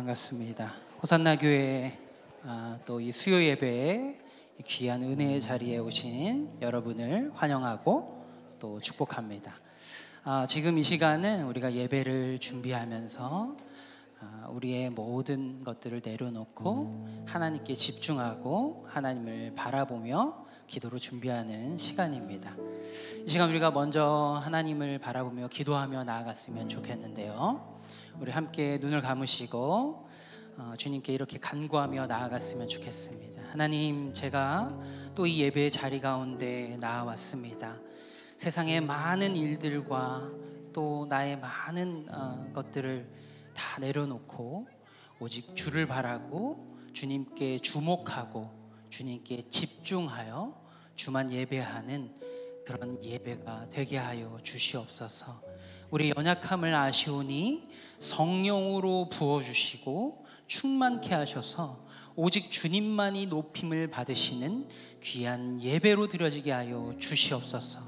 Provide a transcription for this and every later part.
반갑습니다. 호산나 교회 또 이 수요 예배에 귀한 은혜의 자리에 오신 여러분을 환영하고 또 축복합니다. 지금 이 시간은 우리가 예배를 준비하면서 우리의 모든 것들을 내려놓고 하나님께 집중하고 하나님을 바라보며 기도로 준비하는 시간입니다. 이 시간 우리가 먼저 하나님을 바라보며 기도하며 나아갔으면 좋겠는데요, 우리 함께 눈을 감으시고 주님께 이렇게 간구하며 나아갔으면 좋겠습니다. 하나님, 제가 또 이 예배의 자리 가운데 나아왔습니다. 세상의 많은 일들과 또 나의 많은 것들을 다 내려놓고 오직 주를 바라고 주님께 주목하고 주님께 집중하여 주만 예배하는 그런 예배가 되게 하여 주시옵소서. 우리 연약함을 아시오니 성령으로 부어주시고 충만케 하셔서 오직 주님만이 높임을 받으시는 귀한 예배로 드려지게 하여 주시옵소서.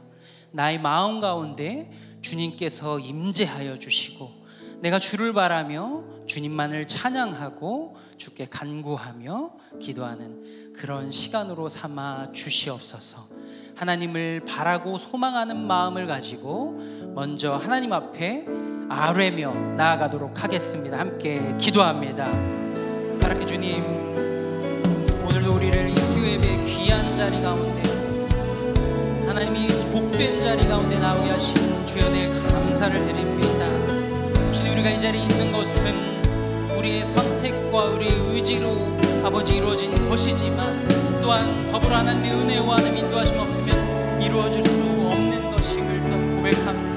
나의 마음 가운데 주님께서 임재하여 주시고 내가 주를 바라며 주님만을 찬양하고 주께 간구하며 기도하는 그런 시간으로 삼아 주시옵소서. 하나님을 바라고 소망하는 마음을 가지고 먼저 하나님 앞에 아뢰며 나아가도록 하겠습니다. 함께 기도합니다. 사랑의 주님, 오늘도 우리를 이 수요예배의 귀한 자리 가운데, 하나님이 복된 자리 가운데 나오게 하신 주여 내 감사를 드립니다. 주님, 우리가 이 자리에 있는 것은 우리의 선택과 우리의 의지로 아버지 이루어진 것이지만 또한 더불어 하나님의 은혜와 하나님의 인도하심 없으면 이루어질 수 없는 것임을 또 고백합니다.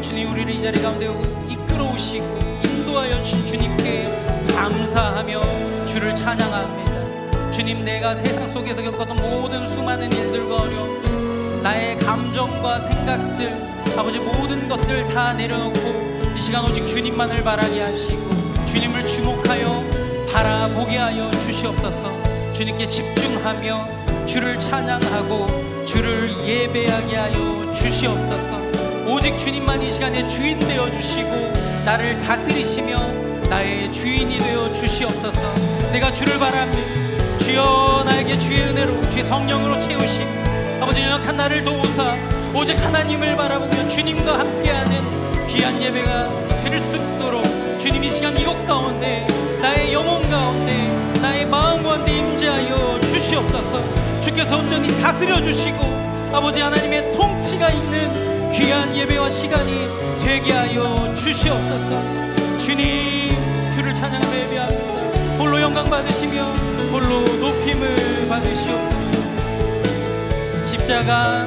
주님, 우리를 이 자리 가운데 이끌어오시고 인도하여 주신 주님께 감사하며 주를 찬양합니다. 주님, 내가 세상 속에서 겪었던 모든 수많은 일들과 어려움들, 나의 감정과 생각들, 아버지 모든 것들 다 내려놓고 이 시간 오직 주님만을 바라게 하시고 주님을 주목하여 바라보게 하여 주시옵소서. 주님께 집중하며 주를 찬양하고 주를 예배하게 하여 주시옵소서. 오직 주님만 이 시간에 주인 되어 주시고 나를 다스리시며 나의 주인이 되어 주시옵소서. 내가 주를 바랍니다. 주여, 나에게 주의 은혜로 주의 성령으로 채우심 아버지, 연약한 나를 도우사 오직 하나님을 바라보며 주님과 함께하는 귀한 예배가 될 수 있도록 주님 이 시간 이곳 가운데 나의 영혼 가운데 나의 마음 가운데 임재하여 주시옵소서. 주께서 온전히 다스려 주시고 아버지 하나님의 통치가 있는 귀한 예배와 시간이 되게 하여 주시옵소서. 주님, 주를 찬양하며 예배합니다. 홀로 영광 받으시며 홀로 높임을 받으시옵소서. 십자가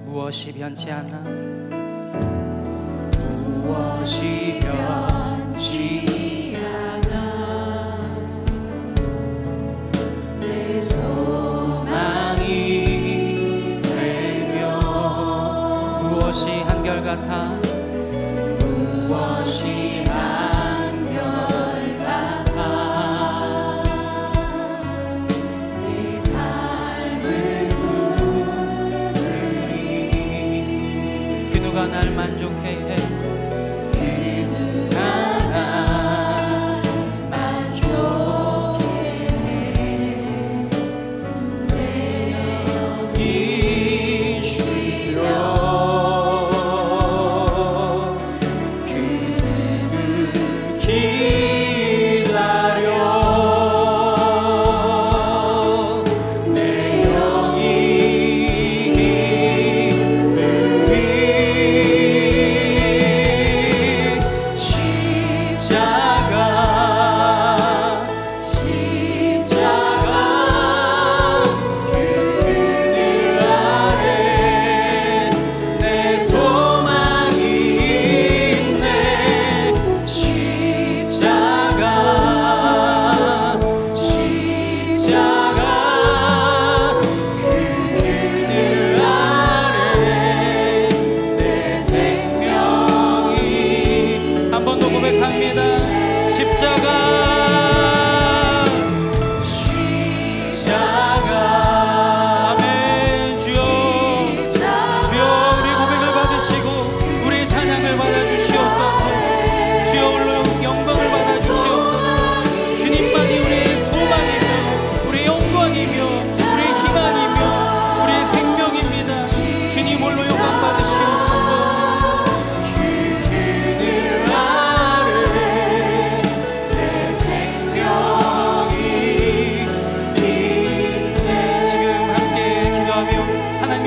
무엇이 변치 않아, 무엇이 변치 않아, 내 소망이 되며 무엇이 한결같아, 무엇이 한결같아, 내 삶을 부르리. 그 누가 날 만족해 해.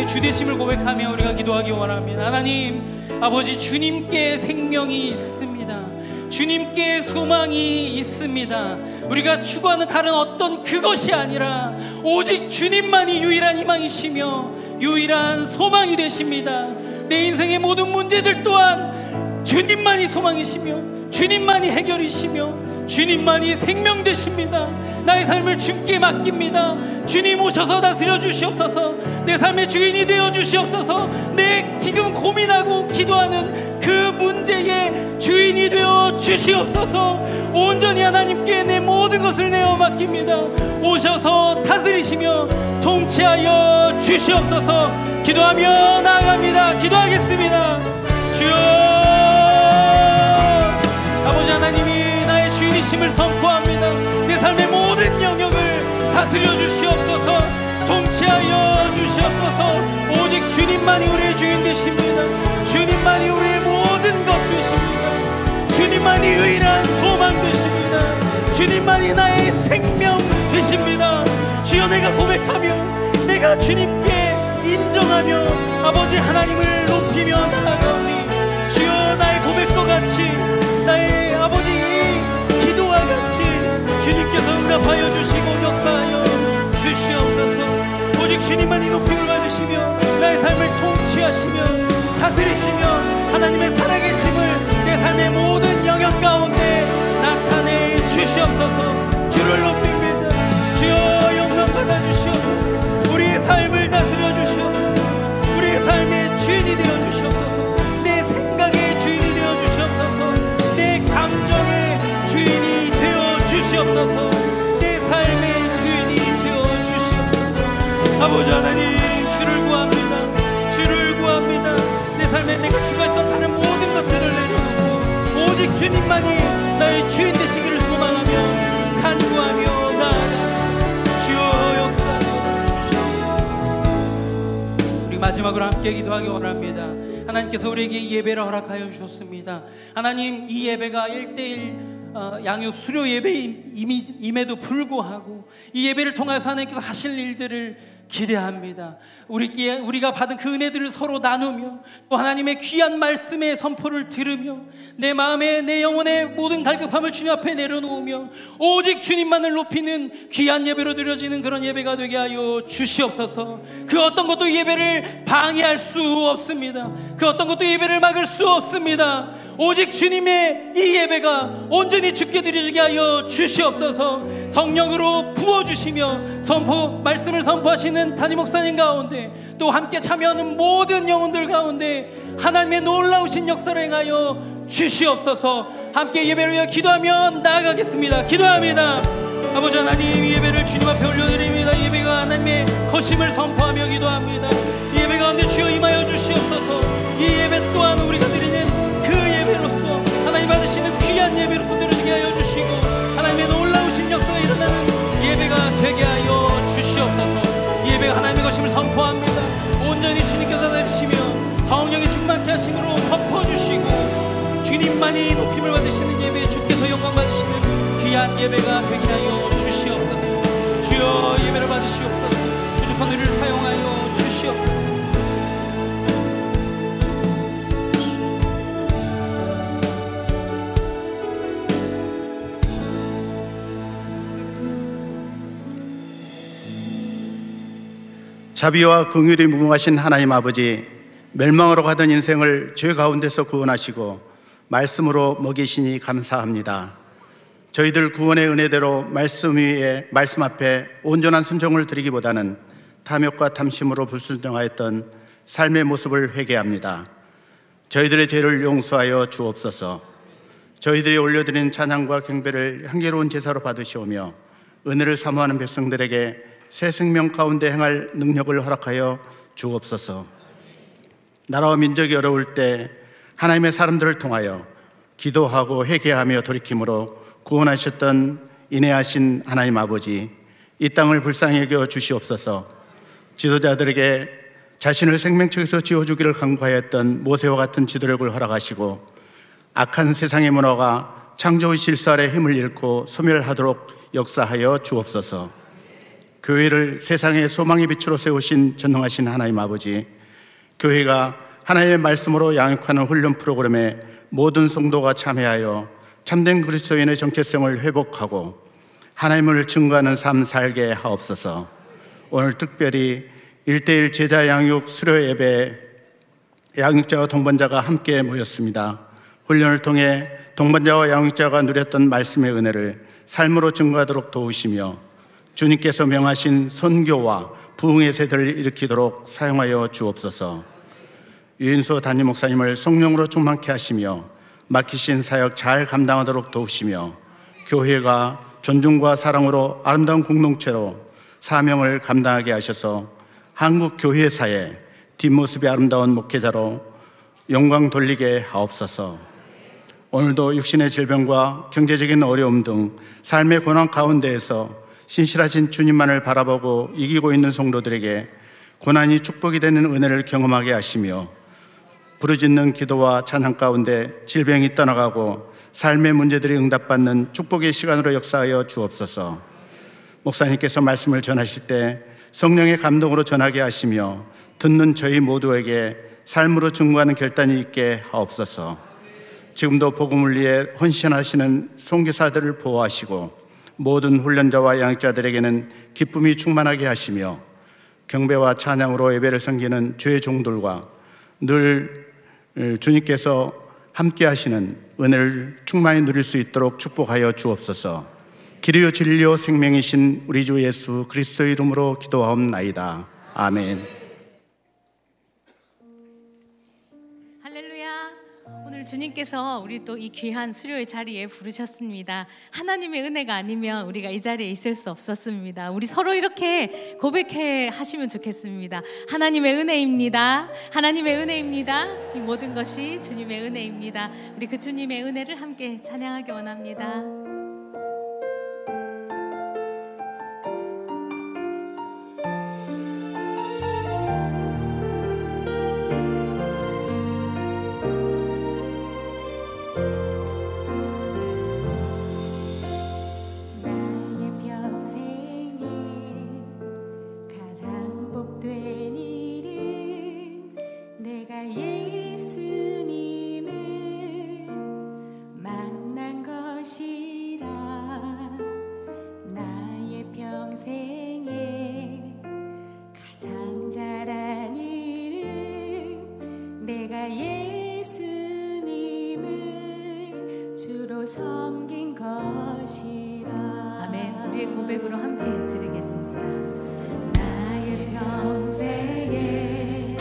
주되심을 고백하며 우리가 기도하기 원합니다. 하나님 아버지, 주님께 생명이 있습니다. 주님께 소망이 있습니다. 우리가 추구하는 다른 어떤 그것이 아니라 오직 주님만이 유일한 희망이시며 유일한 소망이 되십니다. 내 인생의 모든 문제들 또한 주님만이 소망이시며 주님만이 해결이시며 주님만이 생명 되십니다. 나의 삶을 주님께 맡깁니다. 주님 오셔서 다스려 주시옵소서. 내 삶의 주인이 되어 주시옵소서. 내 지금 고민하고 기도하는 그 문제의 주인이 되어 주시옵소서. 온전히 하나님께 내 모든 것을 내어 맡깁니다. 오셔서 다스리시며 통치하여 주시옵소서. 기도하며 나아갑니다. 기도하겠습니다. 주여, 아버지 하나님이 나의 주인이심을 선포합니다. 내 삶의 모든 영역을 다스려 주시옵소서. 통치하여 주시옵소서. 오직 주님만이 우리의 주인 되십니다. 주님만이 우리의 모든 것 되십니다. 주님만이 유일한 소망 되십니다. 주님만이 나의 생명 되십니다. 주여, 내가 고백하며 내가 주님께 인정하며 아버지 하나님을 높이며 나아가오니 주여, 나의 고백과 같이 나의 아버지 이 기도와 같이 주님께서 응답하여 주시고 역사하여 주시옵소서. 오직 주님만이 높임을 받으시며 나의 삶을 통치하시며 다스리시며 하나님의 살아계심을 내 삶의 모든 영역 가운데 나타내 주시옵소서. 주를 높입니다. 주여, 영광 받아주시옵소서. 우리의 삶을 다스려 주시옵소서. 우리의 삶의 주인이 되어 주시옵소서. 내 생각의 주인이 되어 주시옵소서. 내 감정의 주인이 되어 주시옵소서. 내 삶의 주인이 되어 주시옵소서. 아버지 하나님, 주를 구합니다. 주를 구합니다. 내 삶에 내가 추구했던 다른 모든 것들을 내려놓고 오직 주님만이 나의 주인 되시기를 소망하며 간구하며 나아가 주여 역사하여 주시옵소서. 우리 마지막으로 함께 기도하기 원합니다. 하나님께서 우리에게 이 예배를 허락하여 주셨습니다. 하나님, 이 예배가 1:1 양육 수료 예배임에도 불구하고 이 예배를 통해서 하나님께서 하실 일들을 기대합니다. 우리가 받은 그 은혜들을 서로 나누며 또 하나님의 귀한 말씀의 선포를 들으며 내 마음에 내 영혼의 모든 갈급함을 주님 앞에 내려놓으며 오직 주님만을 높이는 귀한 예배로 드려지는 그런 예배가 되게 하여 주시옵소서. 그 어떤 것도 예배를 방해할 수 없습니다. 그 어떤 것도 예배를 막을 수 없습니다. 오직 주님의 이 예배가 온전히 주께 드려지게 하여 주시옵소서. 성령으로 부어주시며 말씀을 선포하시는 담임 목사님 가운데 또 함께 참여하는 모든 영혼들 가운데 하나님의 놀라우신 역사를 행하여 주시옵소서. 함께 예배를 위해 기도하며 나아가겠습니다. 기도합니다. 아버지 하나님, 이 예배를 주님 앞에 올려드립니다. 이 예배가 하나님의 거심을 선포하며 기도합니다. 이 예배 가운데 주여 임하여 주시옵소서. 이 예배 또한 우리가 드리는 그 예배로서 하나님 받으시는 귀한 예배로서 드려지게 하여 주시고 하나님의 놀라우신 역사가 일어나는 예배가 되게 하여 주시옵소서. 이 예배가 하나님의 것임을 선포합니다. 온전히 주님께서 다스리시며 성령의 충만케 하심으로 덮어주시고 주님만이 높임을 받으시는 예배, 주께서 영광 받으시는 귀한 예배가 되게 하여 주시옵소서. 주여, 예배를 받으시옵소서. 부족한 우리를 사용하여 주시옵소서. 자비와 긍휼이 무궁하신 하나님 아버지, 멸망으로 가던 인생을 죄 가운데서 구원하시고 말씀으로 먹이시니 감사합니다. 저희들 구원의 은혜대로 말씀 앞에 온전한 순종을 드리기보다는 탐욕과 탐심으로 불순종하였던 삶의 모습을 회개합니다. 저희들의 죄를 용서하여 주옵소서. 저희들이 올려드린 찬양과 경배를 향기로운 제사로 받으시오며 은혜를 사모하는 백성들에게 새 생명 가운데 행할 능력을 허락하여 주옵소서. 나라와 민족이 어려울 때 하나님의 사람들을 통하여 기도하고 회개하며 돌이킴으로 구원하셨던 인애하신 하나님 아버지, 이 땅을 불쌍히 여겨 주시옵소서. 지도자들에게 자신을 생명책에서 지어주기를 간구하였던 모세와 같은 지도력을 허락하시고 악한 세상의 문화가 창조의 질서 아래 힘을 잃고 소멸하도록 역사하여 주옵소서. 교회를 세상의 소망의 빛으로 세우신 전능하신 하나님 아버지, 교회가 하나님의 말씀으로 양육하는 훈련 프로그램에 모든 성도가 참여하여 참된 그리스도인의 정체성을 회복하고 하나님을 증거하는 삶 살게 하옵소서. 오늘 특별히 1:1 제자 양육 수료 예배 양육자와 동반자가 함께 모였습니다. 훈련을 통해 동반자와 양육자가 누렸던 말씀의 은혜를 삶으로 증거하도록 도우시며 주님께서 명하신 선교와 부흥의 세대를 일으키도록 사용하여 주옵소서. 유인소 담임 목사님을 성령으로 충만케 하시며 맡기신 사역 잘 감당하도록 도우시며 교회가 존중과 사랑으로 아름다운 공동체로 사명을 감당하게 하셔서 한국 교회사의 뒷모습이 아름다운 목회자로 영광 돌리게 하옵소서. 오늘도 육신의 질병과 경제적인 어려움 등 삶의 고난 가운데에서 신실하신 주님만을 바라보고 이기고 있는 성도들에게 고난이 축복이 되는 은혜를 경험하게 하시며 부르짖는 기도와 찬양 가운데 질병이 떠나가고 삶의 문제들이 응답받는 축복의 시간으로 역사하여 주옵소서. 목사님께서 말씀을 전하실 때 성령의 감동으로 전하게 하시며 듣는 저희 모두에게 삶으로 증거하는 결단이 있게 하옵소서. 지금도 복음을 위해 헌신하시는 선교사들을 보호하시고 모든 훈련자와 양육자들에게는 기쁨이 충만하게 하시며 경배와 찬양으로 예배를 섬기는 주의 종들과 늘 주님께서 함께 하시는 은혜를 충만히 누릴 수 있도록 축복하여 주옵소서. 길이요 진리요 생명이신 우리 주 예수 그리스도의 이름으로 기도하옵나이다. 아멘. 할렐루야. 오늘 주님께서 우리 또 이 귀한 수료의 자리에 부르셨습니다. 하나님의 은혜가 아니면 우리가 이 자리에 있을 수 없었습니다. 우리 서로 이렇게 고백해 하시면 좋겠습니다. 하나님의 은혜입니다. 하나님의 은혜입니다. 이 모든 것이 주님의 은혜입니다. 우리 그 주님의 은혜를 함께 찬양하기 원합니다. 고백으로 함께 드리겠습니다. 나의 평생에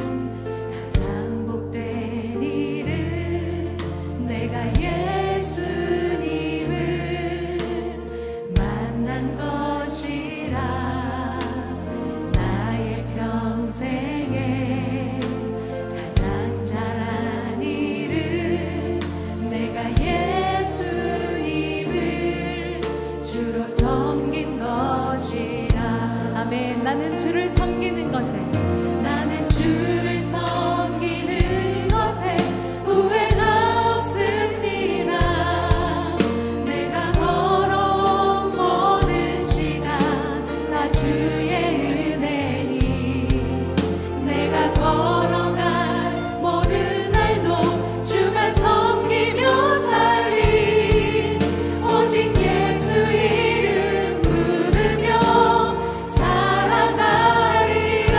가장 복된 일은 내가 예수님을 만난 것이라. 나의 평생에 가장 잘한 일은 내가 예수님을 주로 섬긴 것이라. 아멘. 나는 주를 섬기는 것에, 나는 주를 섬기는 것에 후회가 없습니다. 내가 걸어온 모든 시간 다 주의 은혜니, 내가 걸어간 모든 날도 주만 섬기며 살린 오직 예수 이름 부르며 살아가리라.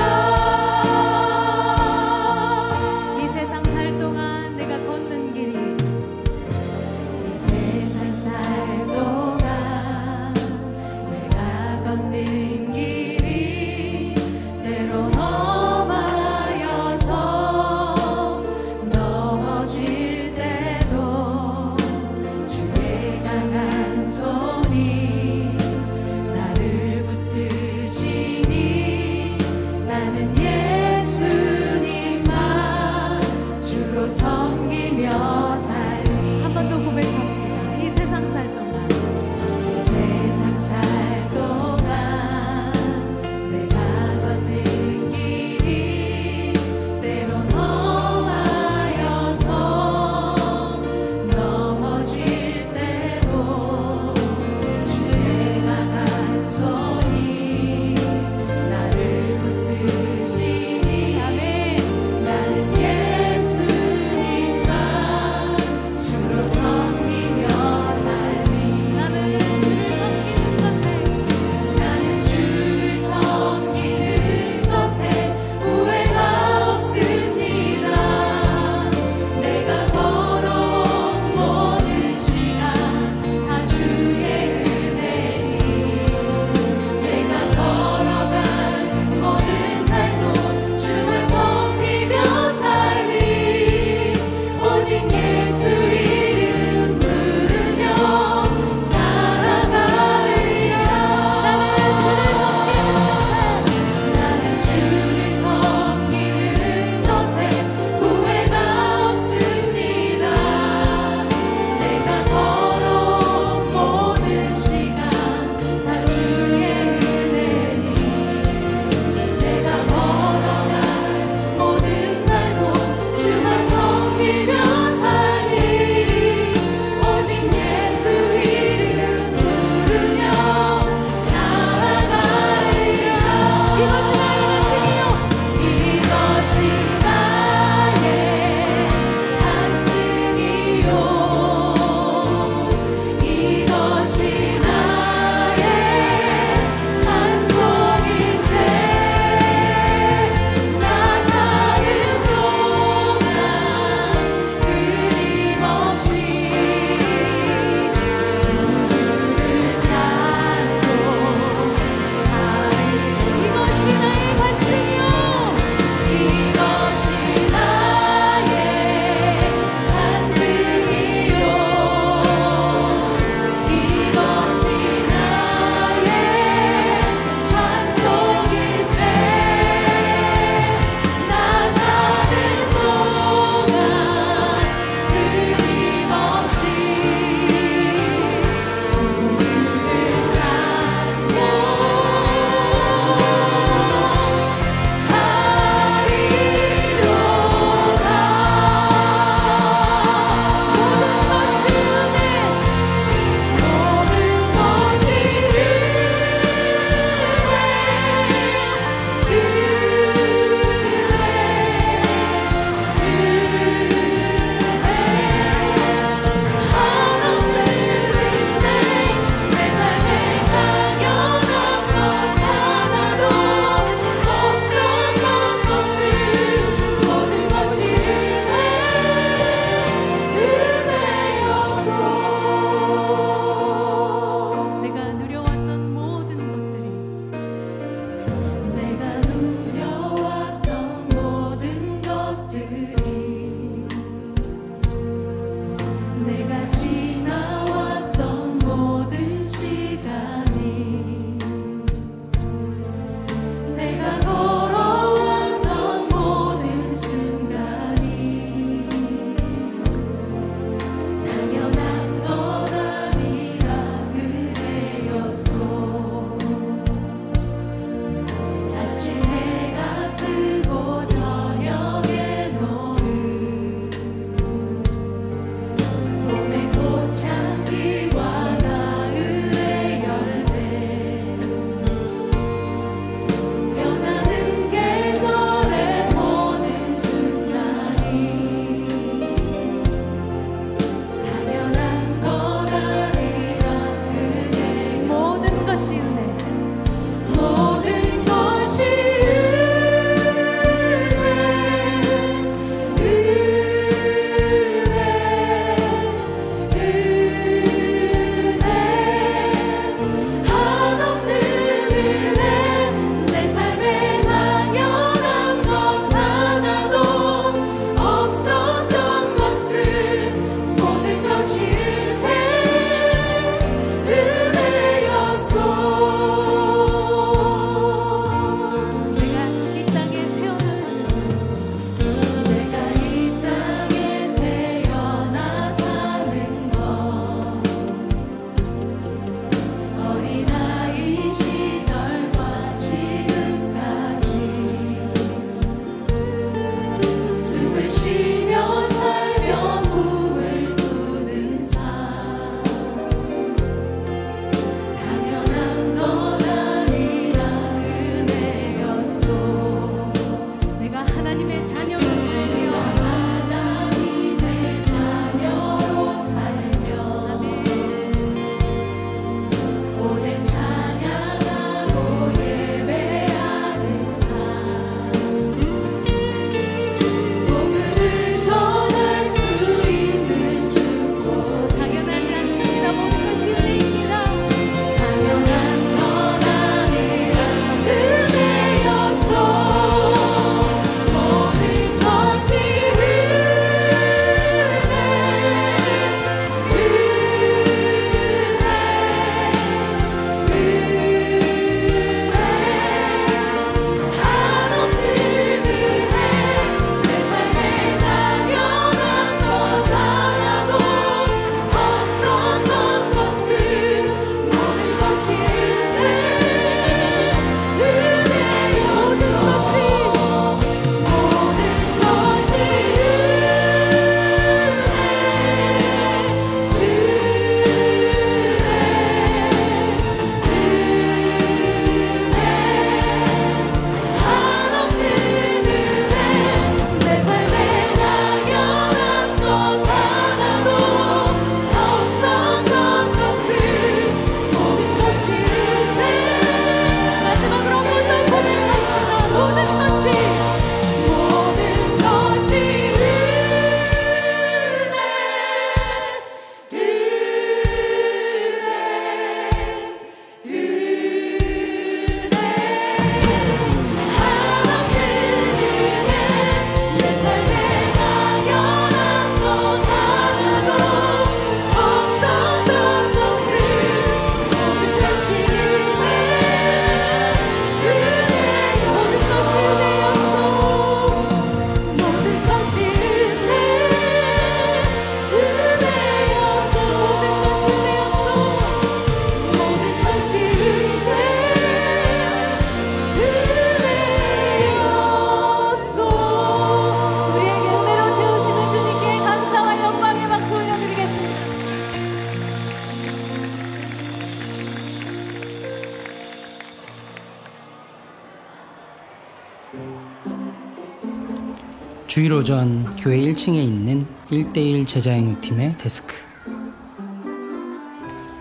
주일 오전 교회 1층에 있는 1:1 제자양육팀의 데스크.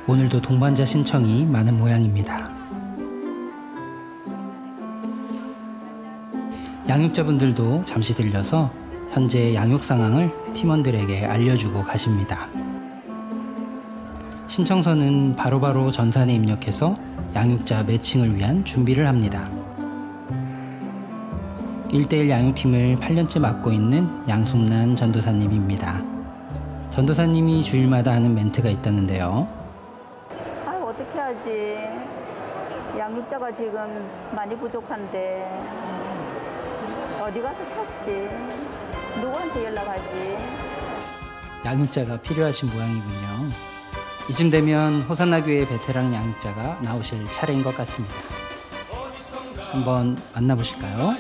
오늘도 동반자 신청이 많은 모양입니다. 양육자분들도 잠시 들려서 현재 양육 상황을 팀원들에게 알려주고 가십니다. 신청서는 바로바로 전산에 입력해서 양육자 매칭을 위한 준비를 합니다. 1:1 양육팀을 8년째 맡고 있는 양숙란 전도사님입니다. 전도사님이 주일마다 하는 멘트가 있다는데요. 어떻게 하지? 양육자가 지금 많이 부족한데 어디 가서 찾지? 누구한테 연락하지? 양육자가 필요하신 모양이군요. 이쯤 되면 호산나 교회 베테랑 양육자가 나오실 차례인 것 같습니다. 한번 만나보실까요?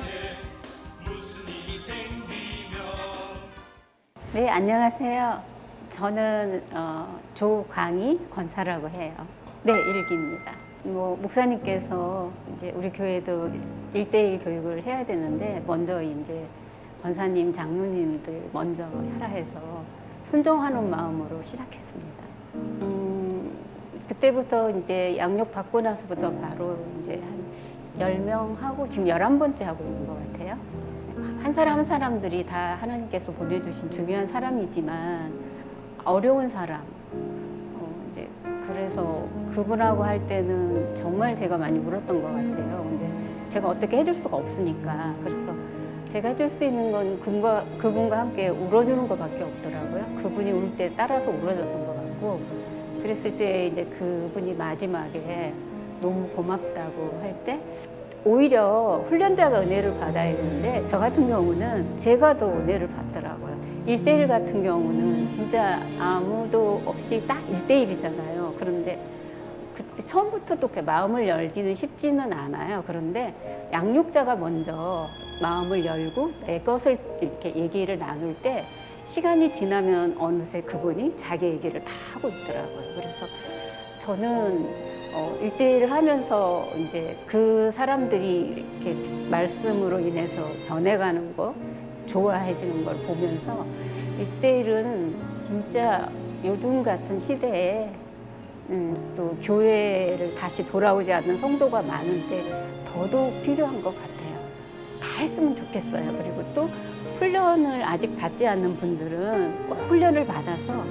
네, 안녕하세요. 저는 조광희 권사라고 해요. 네, 일기입니다. 목사님께서 이제 우리 교회도 1대1 교육을 해야 되는데 먼저 이제 권사님, 장로님들 먼저 하라 해서 순종하는 마음으로 시작했습니다. 그때부터 이제 양육 받고 나서부터 바로 이제 한 10명 하고 지금 11번째 하고 있는 것 같아요. 한 사람 한 사람들이 다 하나님께서 보내주신 중요한 사람이지만 어려운 사람, 이제 그래서 그분하고 할 때는 정말 제가 많이 울었던 것 같아요. 근데 제가 어떻게 해줄 수가 없으니까 그래서 제가 해줄 수 있는 건 그분과 함께 울어주는 것밖에 없더라고요. 그분이 울 때 따라서 울어줬던 것 같고 그랬을 때 이제 그분이 마지막에 너무 고맙다고 할 때 오히려 훈련자가 은혜를 받아야 되는데 저 같은 경우는 제가 더 은혜를 받더라고요. 1대1 같은 경우는 진짜 아무도 없이 딱 1대1이잖아요. 그런데 그때 처음부터 또 이렇게 마음을 열기는 쉽지는 않아요. 그런데 양육자가 먼저 마음을 열고 내 것을 이렇게 얘기를 나눌 때 시간이 지나면 어느새 그분이 자기 얘기를 다 하고 있더라고요. 그래서 저는 1대1을 하면서 이제 그 사람들이 이렇게 말씀으로 인해서 변해가는 거, 좋아해지는 걸 보면서 1대1은 진짜 요즘 같은 시대에 또 교회를 다시 돌아오지 않는 성도가 많은데 더더욱 필요한 것 같아요. 다 했으면 좋겠어요. 그리고 또 훈련을 아직 받지 않는 분들은 꼭 훈련을 받아서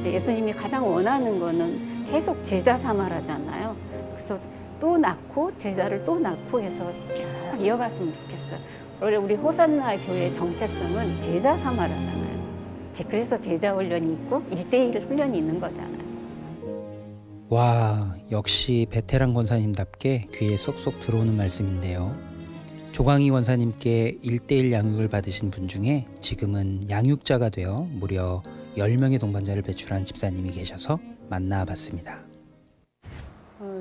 이제 예수님이 가장 원하는 거는 계속 제자 삼아라잖아요. 그래서 또 낳고 제자를 또 낳고 해서 쭉 이어갔으면 좋겠어요. 원래 우리 호산나 교회의 정체성은 제자 삼아라잖아요. 그래서 제자 훈련이 있고 1대1 훈련이 있는 거잖아요. 와, 역시 베테랑 권사님답게 귀에 쏙쏙 들어오는 말씀인데요. 조광희 권사님께 1대1 양육을 받으신 분 중에 지금은 양육자가 되어 무려 10명의 동반자를 배출한 집사님이 계셔서 만나봤습니다.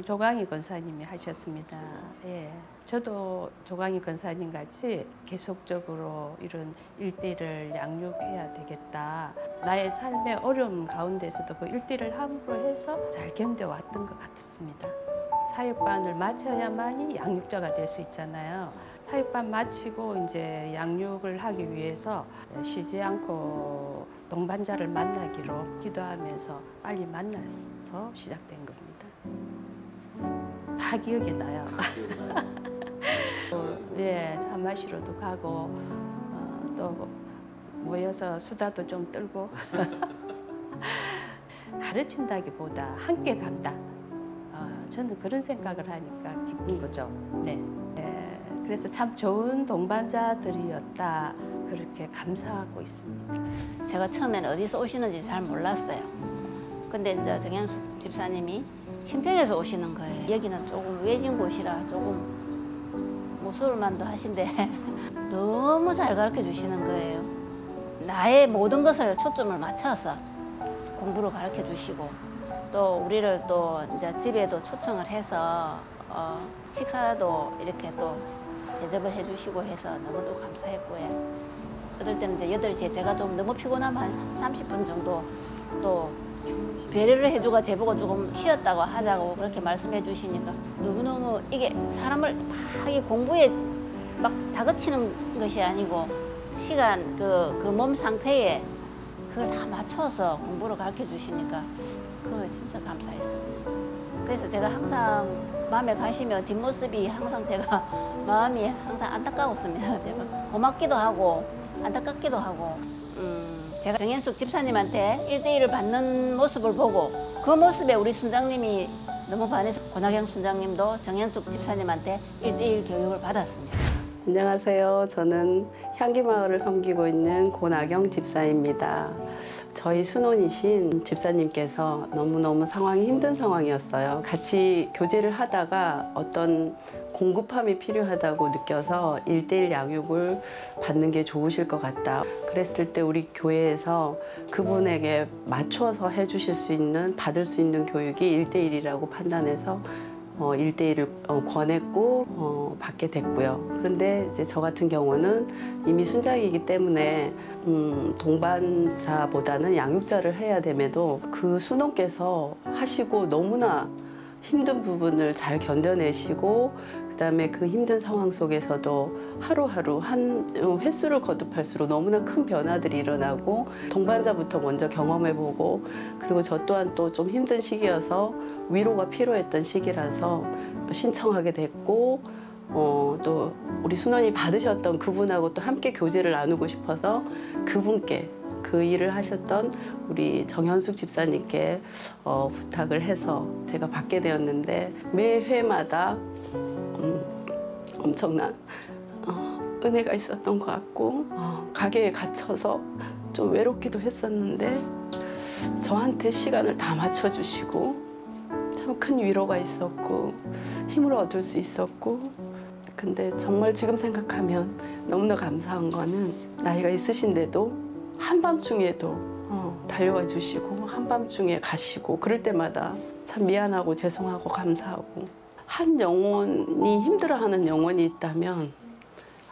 조광희 권사님이 하셨습니다. 예, 저도 조광희 권사님 같이 계속적으로 이런 1대1을 양육해야 되겠다. 나의 삶의 어려움 가운데서도 그 1대1을 함으로 해서 잘 견뎌왔던 것 같습니다. 사역반을 마쳐야만이 양육자가 될 수 있잖아요. 사역반 마치고 이제 양육을 하기 위해서 쉬지 않고 동반자를 만나기로 기도하면서 빨리 만나서 시작된 겁니다. 다 기억이 나요. 예, 차 마시러도 가고 또 모여서 수다도 좀 떨고 가르친다기보다 함께 간다. 저는 그런 생각을 하니까 기쁜 거죠. 네. 그래서 참 좋은 동반자들이었다. 그렇게 감사하고 있습니다. 제가 처음에는 어디서 오시는지 잘 몰랐어요. 근데 이제 정현숙 집사님이 신평에서 오시는 거예요. 여기는 조금 외진 곳이라 조금 무술만도 하신데 너무 잘 가르쳐 주시는 거예요. 나의 모든 것을 초점을 맞춰서 공부를 가르쳐 주시고 또 우리를 또 이제 집에도 초청을 해서 식사도 이렇게 또 대접을 해주시고 해서 너무도 감사했고요. 어떨 때는 이제 8시에 제가 좀 너무 피곤하면 한 30분 정도 또 배려를 해주고 제보고 조금 쉬었다고 하자고 그렇게 말씀해 주시니까 너무너무 이게 사람을 막 이 공부에 막 다그치는 것이 아니고 시간 그 몸 상태에 그걸 다 맞춰서 공부를 가르쳐 주시니까 그거 진짜 감사했습니다. 그래서 제가 항상 마음에 가시면 뒷모습이 항상 제가 마음이 항상 안타까웠습니다. 제가 고맙기도 하고 안타깝기도 하고 제가 정현숙 집사님한테 1대1을 받는 모습을 보고 그 모습에 우리 순장님이 너무 반해서 권학영 순장님도 정현숙 집사님한테 1대1 교육을 받았습니다. 안녕하세요. 저는 향기마을을 섬기고 있는 권학영 집사입니다. 저희 순원이신 집사님께서 너무너무 상황이 힘든 상황이었어요. 같이 교제를 하다가 어떤 공급함이 필요하다고 느껴서 1대1 양육을 받는 게 좋으실 것 같다. 그랬을 때 우리 교회에서 그분에게 맞춰서 해주실 수 있는, 받을 수 있는 교육이 1대1이라고 판단해서 1대1을 권했고 받게 됐고요. 그런데 이제 저 같은 경우는 이미 순장이기 때문에 동반자보다는 양육자를 해야 됨에도 그 순원께서 하시고 너무나 힘든 부분을 잘 견뎌내시고 그다음에 그 힘든 상황 속에서도 하루하루 한 횟수를 거듭할수록 너무나 큰 변화들이 일어나고 동반자부터 먼저 경험해보고 그리고 저 또한 또 좀 힘든 시기여서 위로가 필요했던 시기라서 신청하게 됐고 또 우리 순원이 받으셨던 그분하고 또 함께 교제를 나누고 싶어서 그분께 그 일을 하셨던 우리 정현숙 집사님께 부탁을 해서 제가 받게 되었는데 매 회마다 엄청난 은혜가 있었던 것 같고 가게에 갇혀서 좀 외롭기도 했었는데 저한테 시간을 다 맞춰주시고 참 큰 위로가 있었고 힘을 얻을 수 있었고 근데 정말 지금 생각하면 너무나 감사한 거는 나이가 있으신데도 한밤중에도 달려와 주시고 한밤중에 가시고 그럴 때마다 참 미안하고 죄송하고 감사하고 한 영혼이 힘들어하는 영혼이 있다면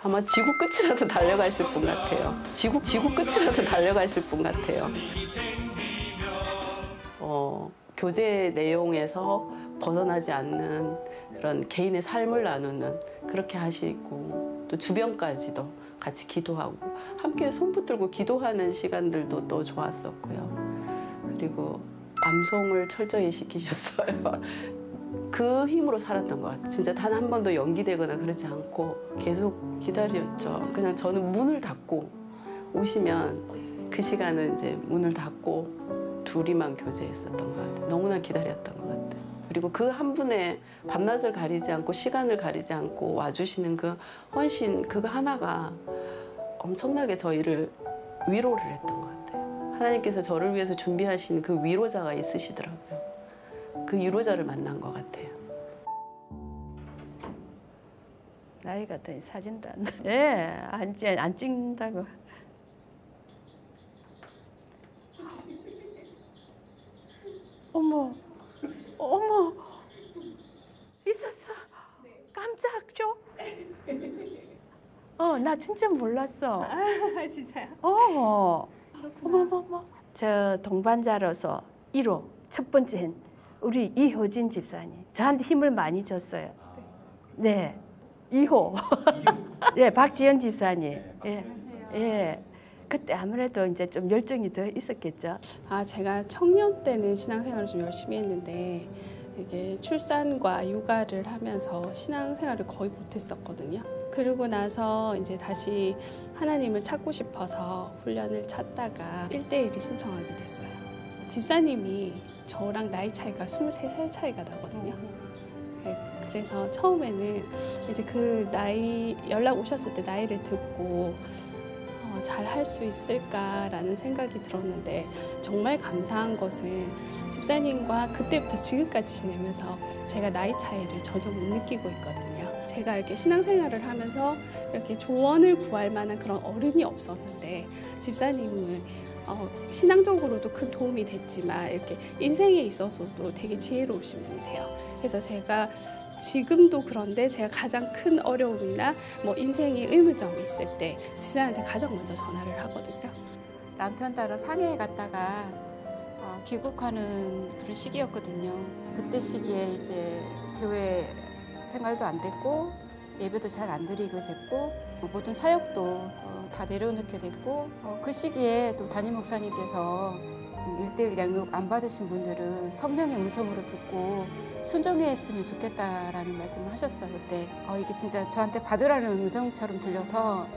아마 지구 끝이라도 달려가실 분 같아요. 지구 끝이라도 달려가실 분 같아요. 교제 내용에서 벗어나지 않는 그런 개인의 삶을 나누는 그렇게 하시고 또 주변까지도 같이 기도하고 함께 손 붙들고 기도하는 시간들도 또 좋았었고요. 그리고 암송을 철저히 시키셨어요. 그 힘으로 살았던 것 같아요. 진짜 단 한 번도 연기되거나 그러지 않고 계속 기다렸죠. 그냥 저는 문을 닫고 오시면 그 시간은 이제 문을 닫고 둘이만 교제했었던 것 같아요. 너무나 기다렸던 것 같아요. 그리고 그 한 분의 밤낮을 가리지 않고 시간을 가리지 않고 와주시는 그 헌신 그거 하나가 엄청나게 저희를 위로를 했던 것 같아요. 하나님께서 저를 위해서 준비하신 그 위로자가 있으시더라고요. 그 위로자를 만난 것 같아요. 나이가 더 사진도 안 예, 안 찍는다고. 어머, 있었어. 깜짝죠? 나 진짜 몰랐어. 진짜요? 어머. 저 동반자로서 1호 첫 번째 우리 이효진 집사님 저한테 힘을 많이 줬어요. 네, 2호 네, 박지연 집사님. 예. 그때 아무래도 이제 좀 열정이 더 있었겠죠. 제가 청년 때는 신앙생활을 좀 열심히 했는데 이게 출산과 육아를 하면서 신앙생활을 거의 못했었거든요. 그러고 나서 이제 다시 하나님을 찾고 싶어서 훈련을 찾다가 1대1을 신청하게 됐어요. 집사님이 저랑 나이 차이가 23살 차이가 나거든요. 그래서 처음에는 이제 그 나이 연락 오셨을 때 나이를 듣고 잘 할 수 있을까라는 생각이 들었는데 정말 감사한 것은 집사님과 그때부터 지금까지 지내면서 제가 나이 차이를 전혀 못 느끼고 있거든요. 제가 이렇게 신앙생활을 하면서 이렇게 조언을 구할 만한 그런 어른이 없었는데 집사님은 신앙적으로도 큰 도움이 됐지만 이렇게 인생에 있어서도 되게 지혜로우신 분이세요. 그래서 제가 지금도 그런데 제가 가장 큰 어려움이나 뭐 인생의 의문점이 있을 때 집사님한테 가장 먼저 전화를 하거든요. 남편 따라 상해에 갔다가 귀국하는 그런 시기였거든요. 그때 시기에 이제 교회 생활도 안 됐고 예배도 잘 안 드리게 됐고 모든 사역도 다 내려놓게 됐고 그 시기에 또 담임 목사님께서 1대1 양육 안 받으신 분들은 성령의 음성으로 듣고 순종했으면 좋겠다라는 말씀을 하셨어요. 그때 이게 진짜 저한테 받으라는 음성처럼 들려서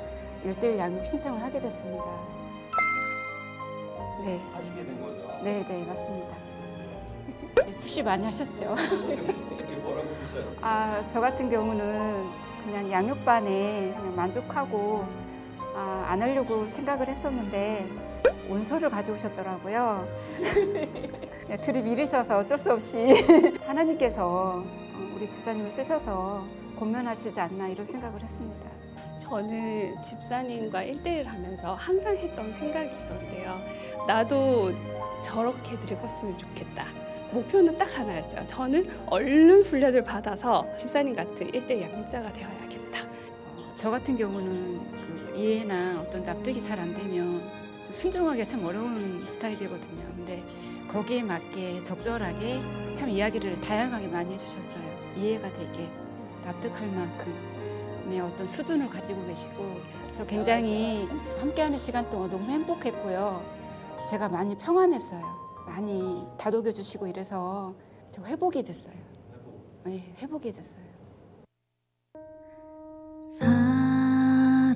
1대1 양육 신청을 하게 됐습니다. 네. 하시게 된 거죠? 네, 맞습니다. 네, 푸시 많이 하셨죠. 그게 뭐라고 했어요? 저 같은 경우는 그냥 양육반에 그냥 만족하고 안 하려고 생각을 했었는데 원서를 가져오셨더라고요. 들이밀으셔서 어쩔 수 없이 하나님께서 우리 집사님을 쓰셔서 권면하시지 않나 이런 생각을 했습니다. 저는 집사님과 1대1 하면서 항상 했던 생각이 있었는데요. 나도 저렇게 늙었으면 좋겠다. 목표는 딱 하나였어요. 저는 얼른 훈련을 받아서 집사님 같은 1대 양육자가 되어야겠다. 저 같은 경우는 그 이해나 어떤 납득이 잘 안 되면 좀 순종하기가 참 어려운 스타일이거든요. 근데 거기에 맞게 적절하게 참 이야기를 다양하게 많이 해주셨어요. 이해가 되게 납득할 만큼의 어떤 수준을 가지고 계시고, 그래서 굉장히 함께하는 시간 동안 너무 행복했고요. 제가 많이 평안했어요. 많이 다독여 주시고 이래서 제가 회복이 됐어요. 네, 회복이 됐어요.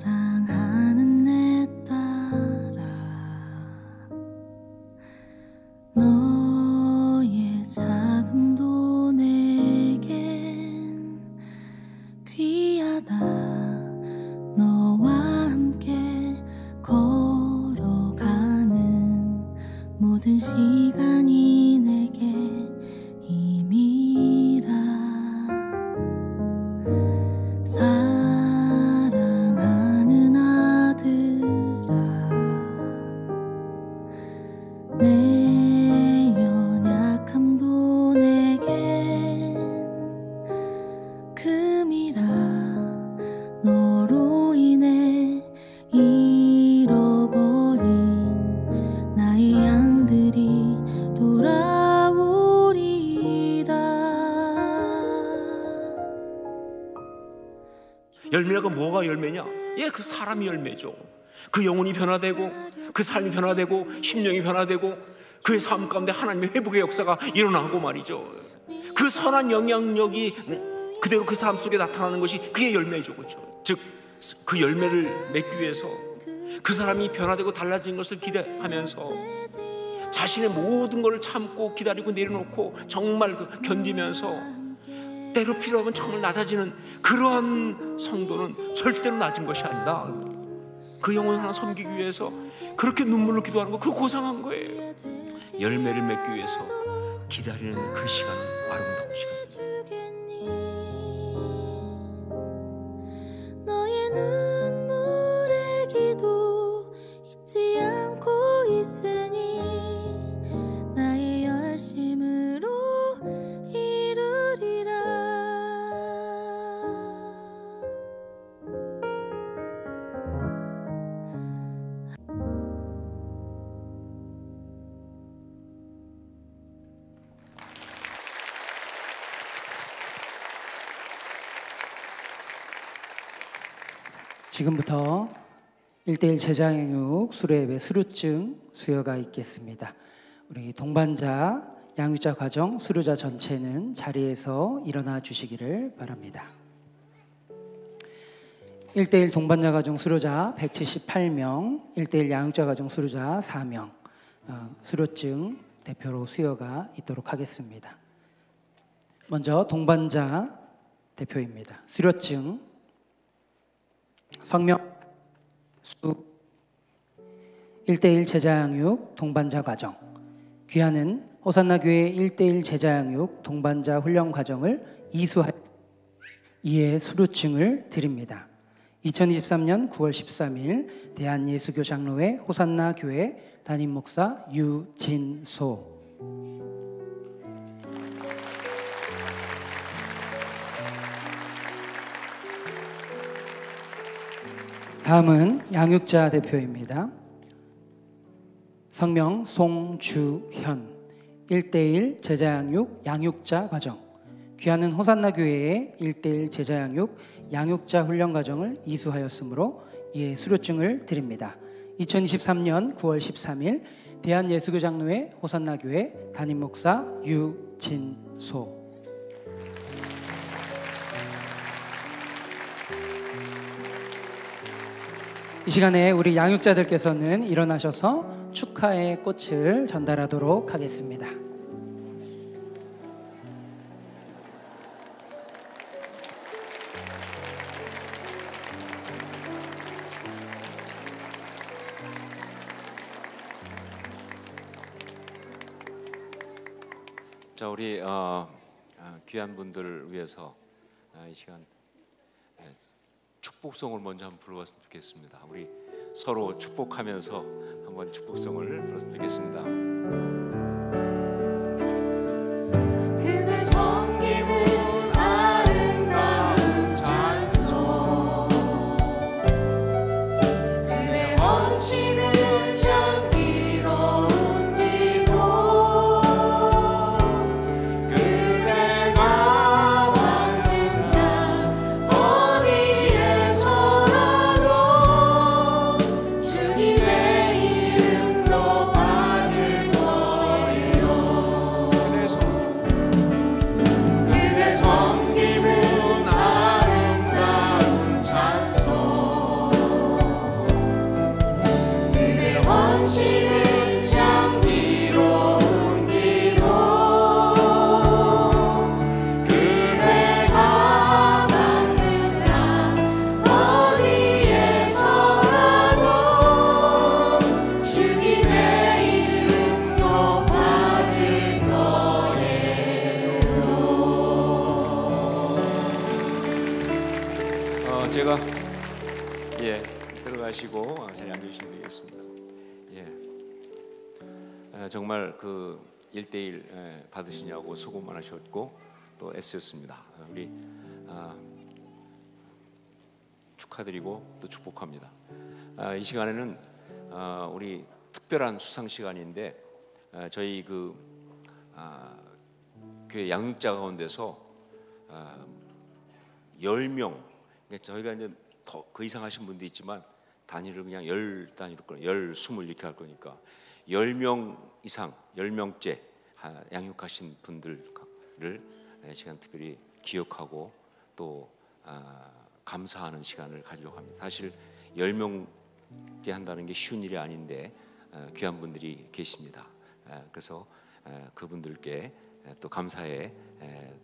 사랑하는 내 딸아, 너의 자금도 내겐 귀하다. 너와 함께 걸어가는 모든 시간이 내게 힘이라. 사랑하는 아들아, 내 연약함도 내겐 금이라. 너로 인해 잃어버린 나의 양들이 돌아오리라. 열매가 뭐가 열매냐? 예, 그 사람이 열매죠. 그 영혼이 변화되고, 그 삶이 변화되고, 심령이 변화되고, 그의 삶 가운데 하나님의 회복의 역사가 일어나고 말이죠. 그 선한 영향력이 그대로 그 삶 속에 나타나는 것이 그의 열매죠, 그렇죠? 즉, 그 열매를 맺기 위해서 그 사람이 변화되고 달라진 것을 기대하면서 자신의 모든 것을 참고 기다리고 내려놓고 정말 견디면서 때로 필요하면 정말 낮아지는 그러한 성도는 절대로 낮은 것이 아니다. 그 영혼 하나 섬기기 위해서 그렇게 눈물로 기도하는 거, 그거 고상한 거예요. 열매를 맺기 위해서 기다리는 그 시간은 아름다운 시간입니다. 너의 눈물의 기도 잊지 않고 있으니 나의 열심으로 이루리라. 지금부터 1대1 제자양육 수료예배 수료증 수여가 있겠습니다. 우리 동반자, 양육자 과정 수료자 전체는 자리에서 일어나 주시기를 바랍니다. 1대1 동반자 과정 수료자 178명, 1대1 양육자 과정 수료자 4명, 수료증 대표로 수여가 있도록 하겠습니다. 먼저 동반자 대표입니다. 수료증 성명 수 1대1 제자양육 동반자 과정 귀하는 호산나 교회 1대1 제자양육 동반자 훈련 과정을 이수하여 이에 수료증을 드립니다. 2023년 9월 13일 대한예수교 장로회 호산나 교회 담임 목사 유진소. 다음은 양육자 대표입니다. 성명 송주현 1대1 제자양육 양육자 과정 귀하는 호산나 교회의 1대1 제자양육 양육자 훈련 과정을 이수하였으므로 이에 수료증을 드립니다. 2023년 9월 13일 대한예수교 장로회 호산나 교회 담임 목사 유진소. 이 시간에 우리 양육자들께서는 일어나셔서 축하의 꽃을 전달하도록 하겠습니다. 자, 우리 귀한 분들을 위해서 이 시간 축복송을 먼저 한번 불러봤으면 좋겠습니다. 우리 서로 축복하면서 한번 축복송을 불렀으면 좋겠습니다. 제가 들어가시고 자리에 앉으시면 되겠습니다. 정말 그 1대1 받으시냐고 수고 많으셨고 또 애쓰셨습니다. 우리 축하드리고 또 축복합니다. 이 시간에는 우리 특별한 수상 시간인데 저희 그 교회 양육자 가운데서 10명, 저희가 이제 더 그 이상 하신 분도 있지만 단위를 그냥 10단위로 끊어 20 이렇게 할 거니까 10명 이상 10명째 양육하신 분들을 시간 특별히 기억하고 또 감사하는 시간을 가지려고 합니다. 사실 10명째 한다는 게 쉬운 일이 아닌데 귀한 분들이 계십니다. 그래서 그분들께 또 감사의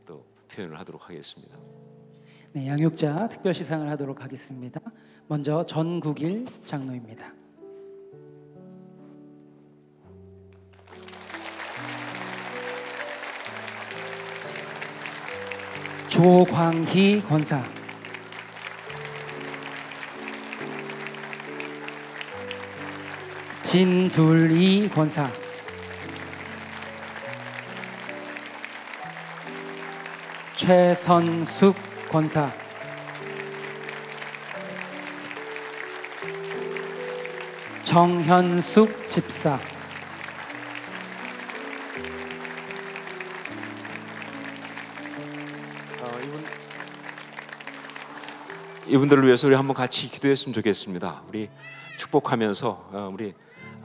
또 표현을 하도록 하겠습니다. 네, 양육자 특별 시상을 하도록 하겠습니다. 먼저 전국일 장로입니다. 조광희 권사, 진둘이 권사, 최선숙 권사, 정현숙 집사, 이분들을 위해서 우리 한번 같이 기도했으면 좋겠습니다. 우리 축복하면서 우리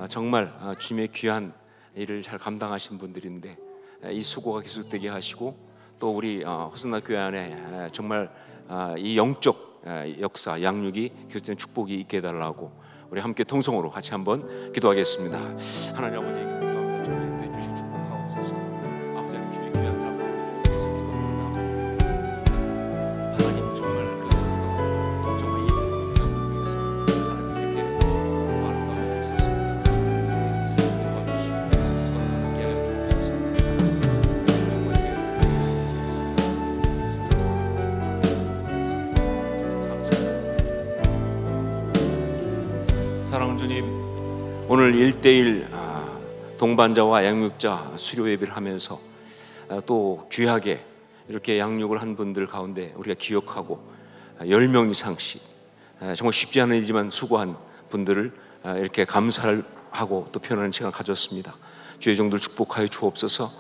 정말 주님의 귀한 일을 잘 감당하신 분들인데 이 수고가 계속되게 하시고 또 우리 호선나 교회 안에 정말 이 영적 역사 양육이 계속된 축복이 있게 해달라고 우리 함께 통성으로 같이 한번 기도하겠습니다. 하나님 아버지에게 기도합니다. 주님 주신 축복하옵소서. 아버지 하나님 주님의 귀한 사람들 위해서 기도합니다. 하나님 정말 정말 이 경험을 통해서 하나님 이렇게 아름다운 역사에서 주님께서 도와주시고 함께 하여 주옵소서. 정말 사랑하는 주님, 오늘 1대1 동반자와 양육자 수료 예배를 하면서 또 귀하게 이렇게 양육을 한 분들 가운데 우리가 기억하고 10명 이상씩 정말 쉽지 않은 일이지만 수고한 분들을 이렇게 감사를 하고 또 표현하는 시간을 가졌습니다. 주의 종들 축복하여 주옵소서.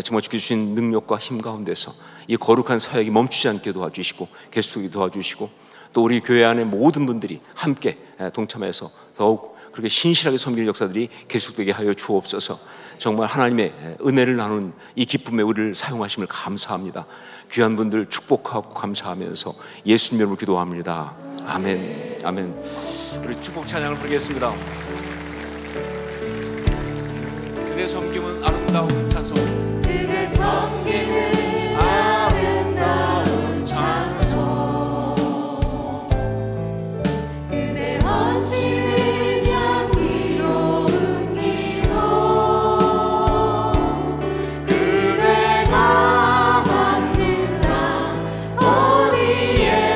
정말 주께 주신 능력과 힘 가운데서 이 거룩한 사역이 멈추지 않게 도와주시고 계속되게 도와주시고 또 우리 교회 안에 모든 분들이 함께 동참해서 더욱 그렇게 신실하게 섬길 역사들이 계속되게 하여 주옵소서. 정말 하나님의 은혜를 나누는 이 기쁨에 우리를 사용하심을 감사합니다. 귀한 분들 축복하고 감사하면서 예수님 이름으로 기도합니다. 아멘. 아멘. 우리 축복 찬양을 부르겠습니다. 그대 섬김은 아름다운 찬송. 그대 섬기는 아름다운 찬송. 그대 헌신은 향기로운 기도. 그대가 받는다 어디에서라도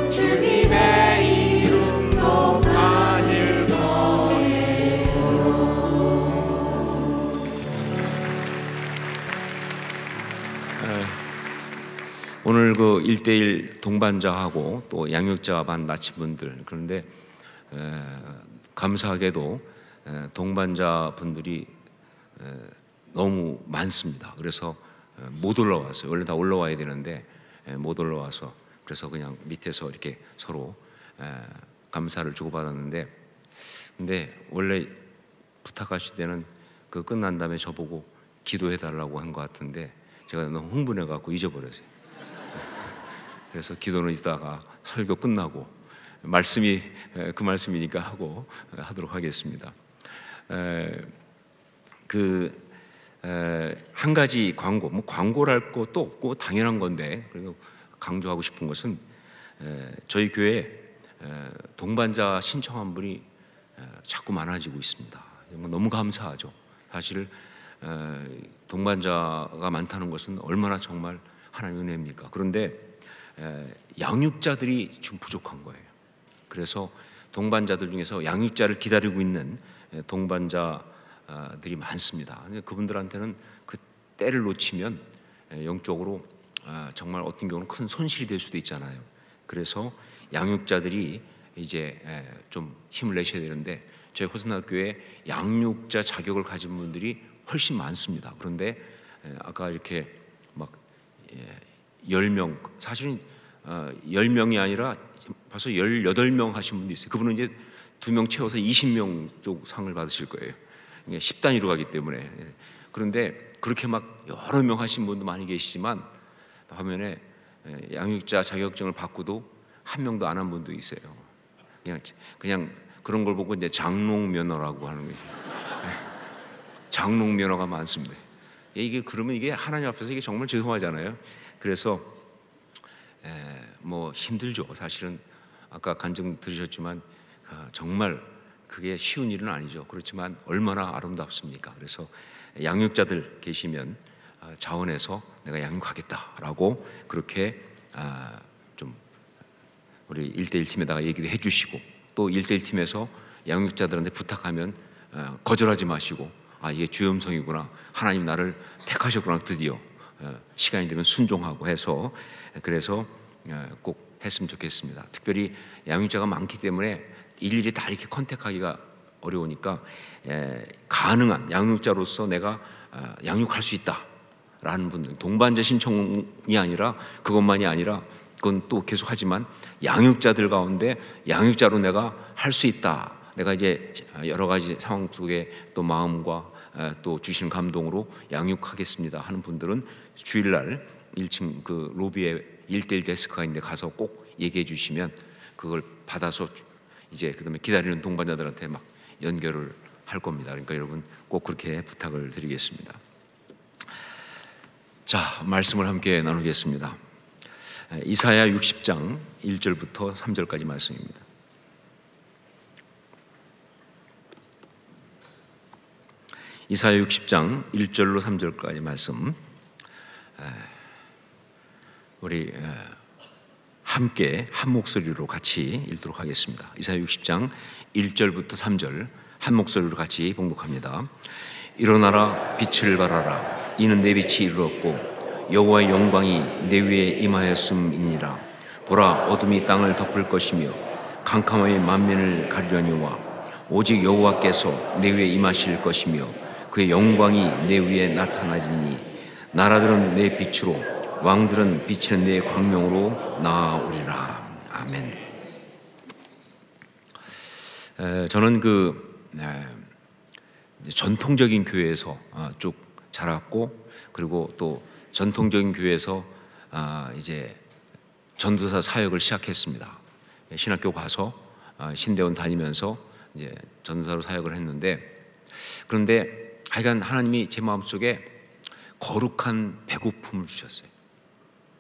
주님의 이름 높아질 거예요. 1대1 동반자하고 또 양육자 반 낳친분들, 그런데 감사하게도 동반자 분들이 너무 많습니다. 그래서 못 올라왔어요. 원래 다 올라와야 되는데 못 올라와서, 그래서 그냥 밑에서 이렇게 서로 감사를 주고받았는데, 근데 원래 부탁하실 때는 그 끝난 다음에 저보고 기도해달라고 한 것 같은데 제가 너무 흥분해갖고 잊어버렸어요. 그래서 기도는 이따가 설교 끝나고 말씀이 그 말씀이니까 하도록 하겠습니다. 한 가지 광고, 뭐 광고랄 것도 없고 당연한 건데, 그래도 강조하고 싶은 것은 저희 교회에 동반자 신청한 분이 자꾸 많아지고 있습니다. 너무 감사하죠. 사실 동반자가 많다는 것은 얼마나 정말 하나님의 은혜입니까? 그런데 양육자들이 좀 부족한 거예요. 그래서 동반자들 중에서 양육자를 기다리고 있는 동반자들이 많습니다. 그분들한테는 그 때를 놓치면 영적으로 정말 어떤 경우는 큰 손실이 될 수도 있잖아요. 그래서 양육자들이 이제 좀 힘을 내셔야 되는데, 저희 호선학교에 양육자 자격을 가진 분들이 훨씬 많습니다. 그런데 아까 이렇게 막 10명, 사실은 10명이 아니라 벌써 18명 하신 분도 있어요. 그분은 이제 2명 채워서 20명 쪽 상을 받으실 거예요. 10단위로 가기 때문에. 그런데 그렇게 막 여러 명 하신 분도 많이 계시지만 반면에 양육자 자격증을 받고도 한 명도 안 한 분도 있어요. 그냥 그런 걸 보고 이제 장롱면허라고 하는 거죠. 장롱면허가 많습니다. 이게 그러면 이게 하나님 앞에서 이게 정말 죄송하잖아요. 그래서 뭐 힘들죠. 사실은 아까 간증 들으셨지만 정말 그게 쉬운 일은 아니죠. 그렇지만 얼마나 아름답습니까? 그래서 양육자들 계시면 자원해서 내가 양육하겠다라고 그렇게 좀 우리 1대1 팀에다가 얘기도 해주시고, 또 1대1 팀에서 양육자들한테 부탁하면 거절하지 마시고, 이게 주의 음성이구나, 하나님 나를 택하셨구나, 드디어 시간이 되면 순종하고 해서, 그래서 꼭 했으면 좋겠습니다. 특별히 양육자가 많기 때문에 일일이 다 이렇게 컨택하기가 어려우니까 가능한 양육자로서 내가 양육할 수 있다라는 분들, 동반자 신청이 아니라 그것만이 아니라 그건 또 계속 하지만 양육자들 가운데 양육자로 내가 할 수 있다, 내가 이제 여러 가지 상황 속에 또 마음과 또 주시는 감동으로 양육하겠습니다 하는 분들은 주일날 1층 그 로비에 1대1 데스크가 있는데 가서 꼭 얘기해 주시면 그걸 받아서 이제 그다음에 기다리는 동반자들한테 막 연결을 할 겁니다. 그러니까 여러분 꼭 그렇게 부탁을 드리겠습니다. 자, 말씀을 함께 나누겠습니다. 이사야 60장 1절부터 3절까지 말씀입니다. 이사야 60장 1절로 3절까지 말씀 우리 함께 한 목소리로 같이 읽도록 하겠습니다. 이사야 60장 1절부터 3절 한 목소리로 같이 봉독합니다. 일어나라, 빛을 발하라. 이는 내 빛이 이르렀고 여호와의 영광이 내 위에 임하였음이니라. 보라, 어둠이 땅을 덮을 것이며 캄캄함이 만면을 가리려니와 오직 여호와께서 내 위에 임하실 것이며 그의 영광이 내 위에 나타나리니 나라들은 내 빛으로 왕들은 비치는 내 광명으로 나아오리라. 아멘. 저는 전통적인 교회에서 쭉 자랐고, 그리고 또 전통적인 교회에서 이제 전도사 사역을 시작했습니다. 신학교 가서 신대원 다니면서 이제 전도사로 사역을 했는데, 그런데 하여간 하나님이 제 마음속에 거룩한 배고픔을 주셨어요.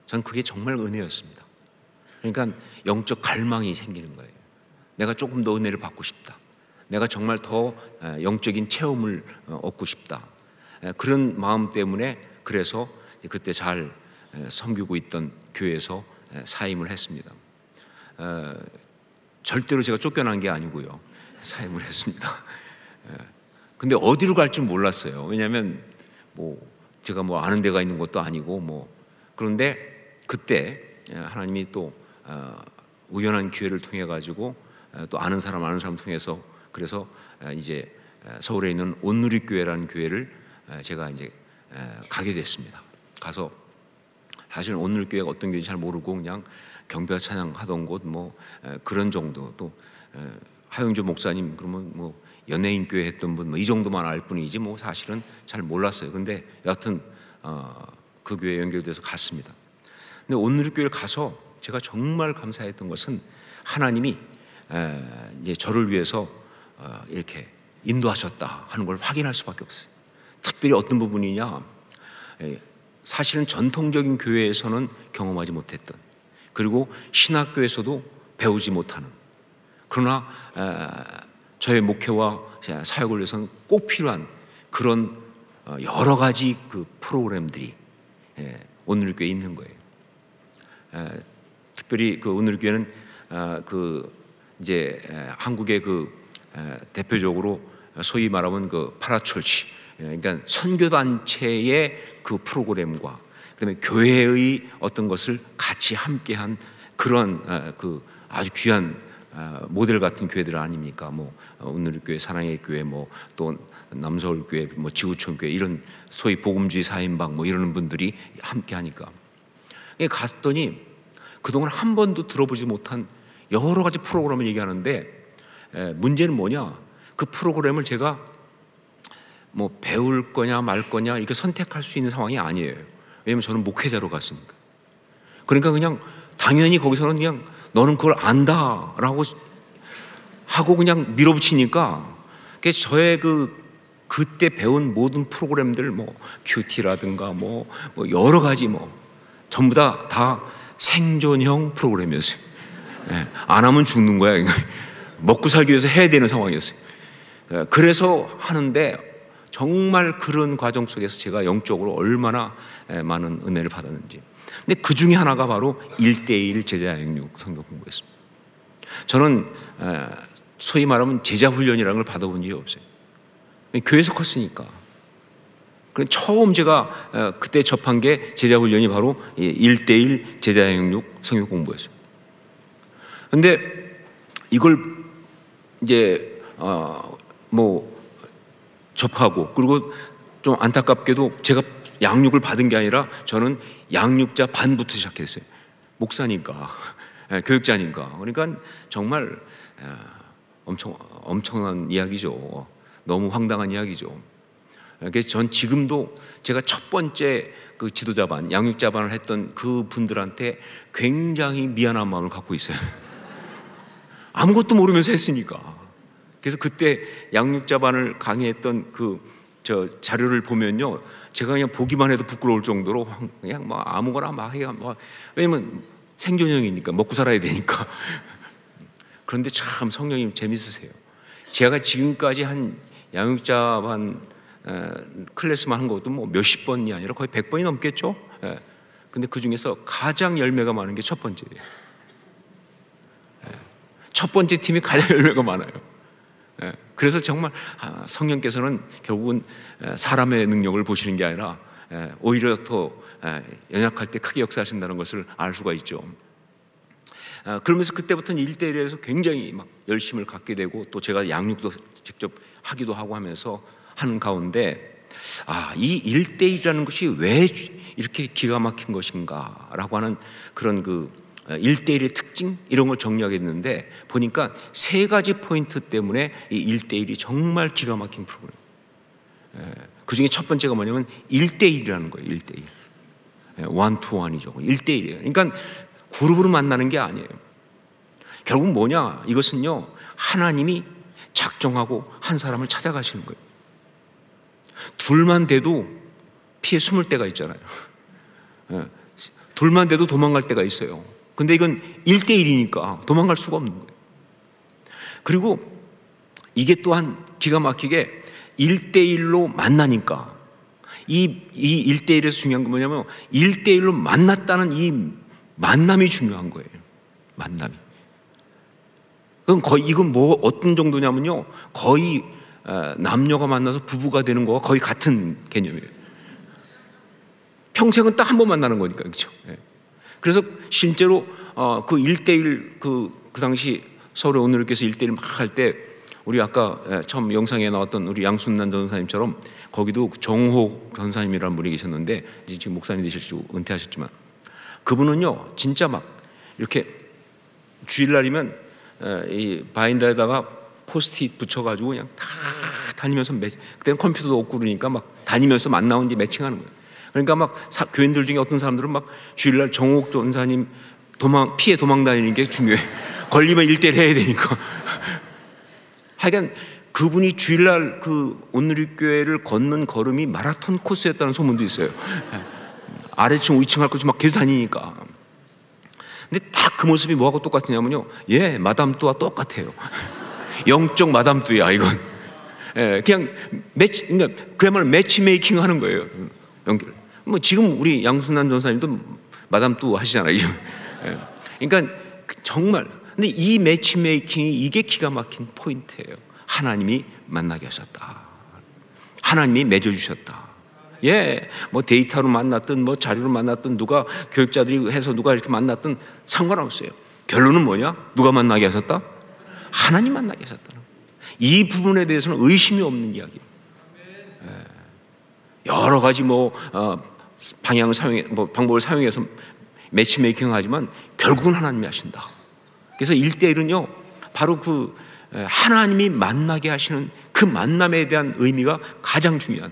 전 그게 정말 은혜였습니다. 그러니까 영적 갈망이 생기는 거예요. 내가 조금 더 은혜를 받고 싶다. 내가 정말 더 영적인 체험을 얻고 싶다. 그런 마음 때문에 그래서 그때 잘 섬기고 있던 교회에서 사임을 했습니다. 절대로 제가 쫓겨난 게 아니고요. 사임을 했습니다. 근데 어디로 갈지 몰랐어요. 왜냐하면 제가 아는 데가 있는 것도 아니고 그런데 그때 하나님이 또 우연한 기회를 통해 가지고 또 아는 사람 통해서 그래서 이제 서울에 있는 온누리교회라는 교회를 제가 이제 가게 됐습니다. 가서 사실 온누리교회가 어떤 교회인지 잘 모르고 그냥 경배와 찬양 하던 곳 뭐 그런 정도, 또 하영조 목사님 그러면 뭐 연예인 교회 했던 분 뭐 이 정도만 알 뿐이지 뭐 사실은 잘 몰랐어요. 근데 여하튼 그 교회에 연결돼서 갔습니다. 근데 온누리교회를 가서 제가 정말 감사했던 것은 하나님이 이제 저를 위해서 이렇게 인도하셨다 하는 걸 확인할 수밖에 없어요. 특별히 어떤 부분이냐, 사실은 전통적인 교회에서는 경험하지 못했던, 그리고 신학교에서도 배우지 못하는, 그러나 저의 목회와 사역을 위해서는 꼭 필요한 그런 여러 가지 그 프로그램들이 온누리교회에 있는 거예요. 특별히 그 온누리교회는 그 이제 한국의 그 대표적으로 소위 말하면 그 파라철치, 그러니까 선교단체의 그 프로그램과 그다음에 교회의 어떤 것을 같이 함께한 그런 그 아주 귀한 모델 같은 교회들 아닙니까? 뭐 온누리교회, 사랑의 교회, 뭐 또 남서울교회, 뭐 지구촌교회 이런 소위 복음주의 4인방 뭐 이러는 분들이 함께하니까 갔더니 그동안 한 번도 들어보지 못한 여러 가지 프로그램을 얘기하는데 문제는 뭐냐? 그 프로그램을 제가 뭐 배울 거냐 말 거냐 이렇게 선택할 수 있는 상황이 아니에요. 왜냐면 저는 목회자로 갔으니까. 그러니까 그냥 당연히 거기서는 그냥 너는 그걸 안다라고 하고 그냥 밀어붙이니까 저의 그때 배운 모든 프로그램들 뭐 큐티라든가 뭐 여러 가지 뭐 전부 다 생존형 프로그램이었어요. 안 하면 죽는 거야. 먹고 살기 위해서 해야 되는 상황이었어요. 그래서 하는데 정말 그런 과정 속에서 제가 영적으로 얼마나 많은 은혜를 받았는지. 근데 그 중에 하나가 바로 1:1 제자 양육 성경 공부였습니다. 저는 소위 말하면 제자 훈련이라는 걸 받아본 적이 없어요. 교회에서 컸으니까. 처음 제가 그때 접한 게 제자 훈련이 바로 1:1 제자 양육 성경 공부였어요. 근데 이걸 이제 뭐 접하고, 그리고 좀 안타깝게도 제가 양육을 받은 게 아니라 저는 양육자 반부터 시작했어요. 목사니까, 교육자니까. 그러니까 정말 엄청난 이야기죠. 너무 황당한 이야기죠. 그래서 전 지금도 제가 첫 번째 그 지도자반, 양육자반을 했던 그 분들한테 굉장히 미안한 마음을 갖고 있어요. 아무것도 모르면서 했으니까. 그래서 그때 양육자반을 강의했던 저 자료를 보면요, 제가 그냥 보기만 해도 부끄러울 정도로 그냥 뭐 아무거나 막 해야 뭐, 왜냐면 생존형이니까 먹고 살아야 되니까. 그런데 참 성령님 재밌으세요. 제가 지금까지 한 양육자반 클래스만 한 것도 뭐 몇십 번이 아니라 거의 100번이 넘겠죠. 근데 그 중에서 가장 열매가 많은 게 첫 번째예요. 첫 번째 팀이 가장 열매가 많아요. 그래서 정말 성령께서는 결국은 사람의 능력을 보시는 게 아니라 오히려 더 연약할 때 크게 역사하신다는 것을 알 수가 있죠. 그러면서 그때부터는 1:1에서 굉장히 막 열심을 갖게 되고, 또 제가 양육도 직접 하기도 하고 하면서 하는 가운데 이 1:1이라는 것이 왜 이렇게 기가 막힌 것인가 라고 하는 그런 그 1:1의 특징 이런 걸 정리하겠는데, 보니까 세 가지 포인트 때문에 이 1:1이 정말 기가 막힌 프로그램. 그 중에 첫 번째가 뭐냐면 1:1이라는 거예요. 1:1. 1-to-1이죠. 1:1이에요. 그러니까 그룹으로 만나는 게 아니에요. 결국 뭐냐? 이것은요, 하나님이 작정하고 한 사람을 찾아가시는 거예요. 둘만 돼도 피해 숨을 때가 있잖아요. 둘만 돼도 도망갈 때가 있어요. 근데 이건 1:1이니까 도망갈 수가 없는 거예요. 그리고 이게 또한 기가 막히게 1:1로 만나니까, 이 1:1에서 중요한 건 뭐냐면 1:1로 만났다는 이 만남이 중요한 거예요. 만남이. 그럼 거의 이건 뭐 어떤 정도냐면요, 거의 남녀가 만나서 부부가 되는 거와 거의 같은 개념이에요. 평생은 딱 한 번 만나는 거니까, 그렇죠? 그래서 실제로 그 1대1 그 당시 서울의 온누리교회에서 1대1 막 할 때 우리 아까 처음 영상에 나왔던 우리 양순난 전사님처럼 거기도 정호 전사님이라는 분이 계셨는데 이제 지금 목사님 되시고 은퇴하셨지만 그분은요 진짜 막 이렇게 주일날이면 이 바인더에다가 포스트잇 붙여가지고 그냥 다 다니면서 그때는 컴퓨터도 없고 그러니까 막 다니면서 만나온 뒤 매칭하는 거예요. 그러니까 막 교인들 중에 어떤 사람들은 막 주일날 정옥 전사님 피해 도망 다니는 게 중요해. 걸리면 1대1 해야 되니까. 하여간 그분이 주일날 그 온누리교회를 걷는 걸음이 마라톤 코스였다는 소문도 있어요. 아래층 위층 할 것이 막 계속 다니니까. 근데 딱 그 모습이 뭐하고 똑같으냐면요, 마담 뚜와 똑같아요. 영적 마담 뚜야 이건. 그냥 그러니까 그야말로 매치메이킹 하는 거예요. 연결. 뭐 지금 우리 양순난 전사님도 마담 뚜 하시잖아요. 그러니까 정말. 근데 이 매치메이킹이 이게 기가 막힌 포인트예요. 하나님이 만나게 하셨다. 하나님이 맺어주셨다. 뭐 데이터로 만났든 뭐 자료로 만났든 누가 교육자들이 해서 누가 이렇게 만났든 상관없어요. 결론은 뭐냐? 누가 만나게 하셨다? 하나님 만나게 하셨다. 이 부분에 대해서는 의심이 없는 이야기예요. 여러 가지 방향을 방법을 사용해서 매치메이킹을 하지만 결국은 하나님이 하신다. 그래서 1대1은요 바로 그 하나님이 만나게 하시는 그 만남에 대한 의미가 가장 중요한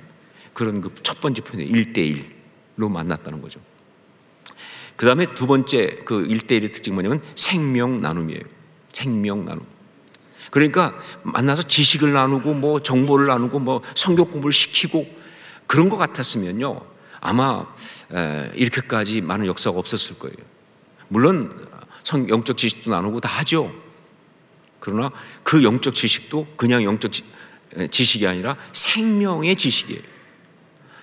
그런 그 첫 번째 표현이에요. 1대1로 만났다는 거죠. 그 다음에 두 번째 그 1대1의 특징이 뭐냐면 생명 나눔이에요. 생명 나눔. 그러니까 만나서 지식을 나누고 뭐 정보를 나누고 뭐 성경 공부를 시키고 그런 것 같았으면요 아마 이렇게까지 많은 역사가 없었을 거예요. 물론 영적 지식도 나누고 다 하죠. 그러나 그 영적 지식도 그냥 영적 지식이 아니라 생명의 지식이에요.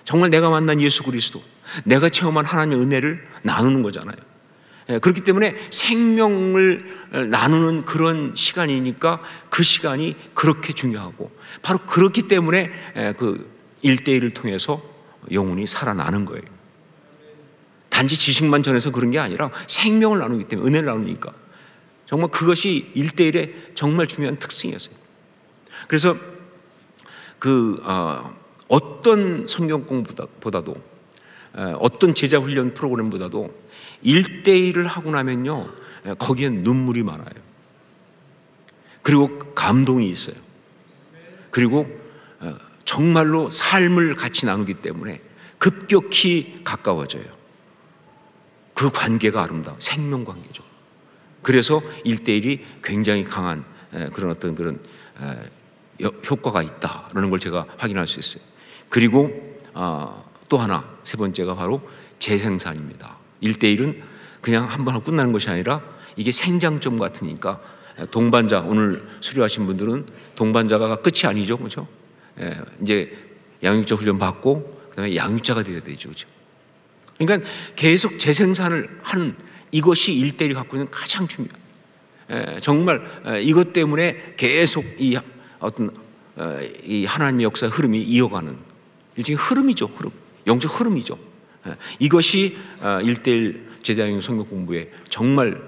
정말 내가 만난 예수 그리스도, 내가 체험한 하나님의 은혜를 나누는 거잖아요. 그렇기 때문에 생명을 나누는 그런 시간이니까 그 시간이 그렇게 중요하고 바로 그렇기 때문에 그 1대1을 통해서 영혼이 살아나는 거예요. 단지 지식만 전해서 그런 게 아니라 생명을 나누기 때문에 은혜를 나누니까 정말 그것이 1대1의 정말 중요한 특징이었어요. 그래서 어떤 성경 공부보다도 어떤 제자 훈련 프로그램보다도 1대1을 하고 나면요 거기엔 눈물이 많아요. 그리고 감동이 있어요. 그리고 정말로 삶을 같이 나누기 때문에 급격히 가까워져요. 그 관계가 아름다워 생명 관계죠. 그래서 1대1이 굉장히 강한 그런 어떤 그런 효과가 있다라는 걸 제가 확인할 수 있어요. 그리고 또 하나 세 번째가 바로 재생산입니다. 1대1은 그냥 한 번 하고 끝나는 것이 아니라 이게 생장점 같으니까 동반자 오늘 수료하신 분들은 동반자가 끝이 아니죠, 그렇죠? 이제 양육자 훈련 받고 그다음에 양육자가 되어야 되죠, 그렇죠? 그러니까 계속 재생산을 하는 이것이 1대1이 갖고 있는 가장 중요한 정말 이것 때문에 계속 이 어떤 이 하나님의 역사의 흐름이 이어가는 일종의 흐름이죠, 흐름, 영적 흐름이죠. 이것이 1대1 제자형 성경 공부의 정말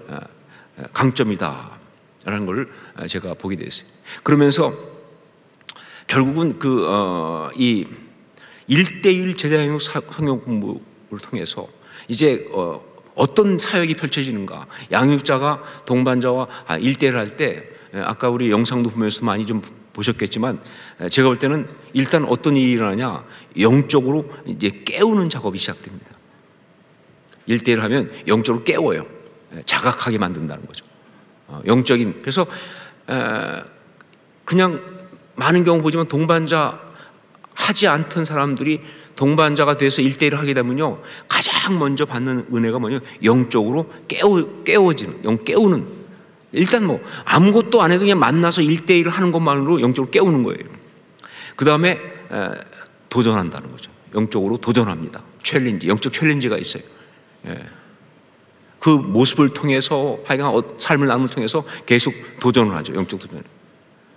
강점이다라는 걸 제가 보게 됐어요. 그러면서 결국은 이 1대1 제자형 성경 공부를 통해서 이제 어떤 사역이 펼쳐지는가, 양육자가 동반자와 1대1을 할 때 아까 우리 영상도 보면서 많이 좀 보셨겠지만 제가 볼 때는 일단 어떤 일이 일어나냐, 영적으로 이제 깨우는 작업이 시작됩니다. 1대1 하면 영적으로 깨워요. 자각하게 만든다는 거죠. 영적인. 그래서 그냥 많은 경우 보지만 동반자 하지 않던 사람들이 동반자가 돼서 1대1을 하게 되면요 가장 먼저 받는 은혜가 뭐냐면 영적으로 깨워지는, 영 깨우는. 일단 뭐 아무것도 안 해도 그냥 만나서 1대1을 하는 것만으로 영적으로 깨우는 거예요. 그 다음에 도전한다는 거죠. 영적으로 도전합니다. 챌린지, 영적 챌린지가 있어요. 그 모습을 통해서 하여간 삶을 나눔을 통해서 계속 도전을 하죠. 영적 도전.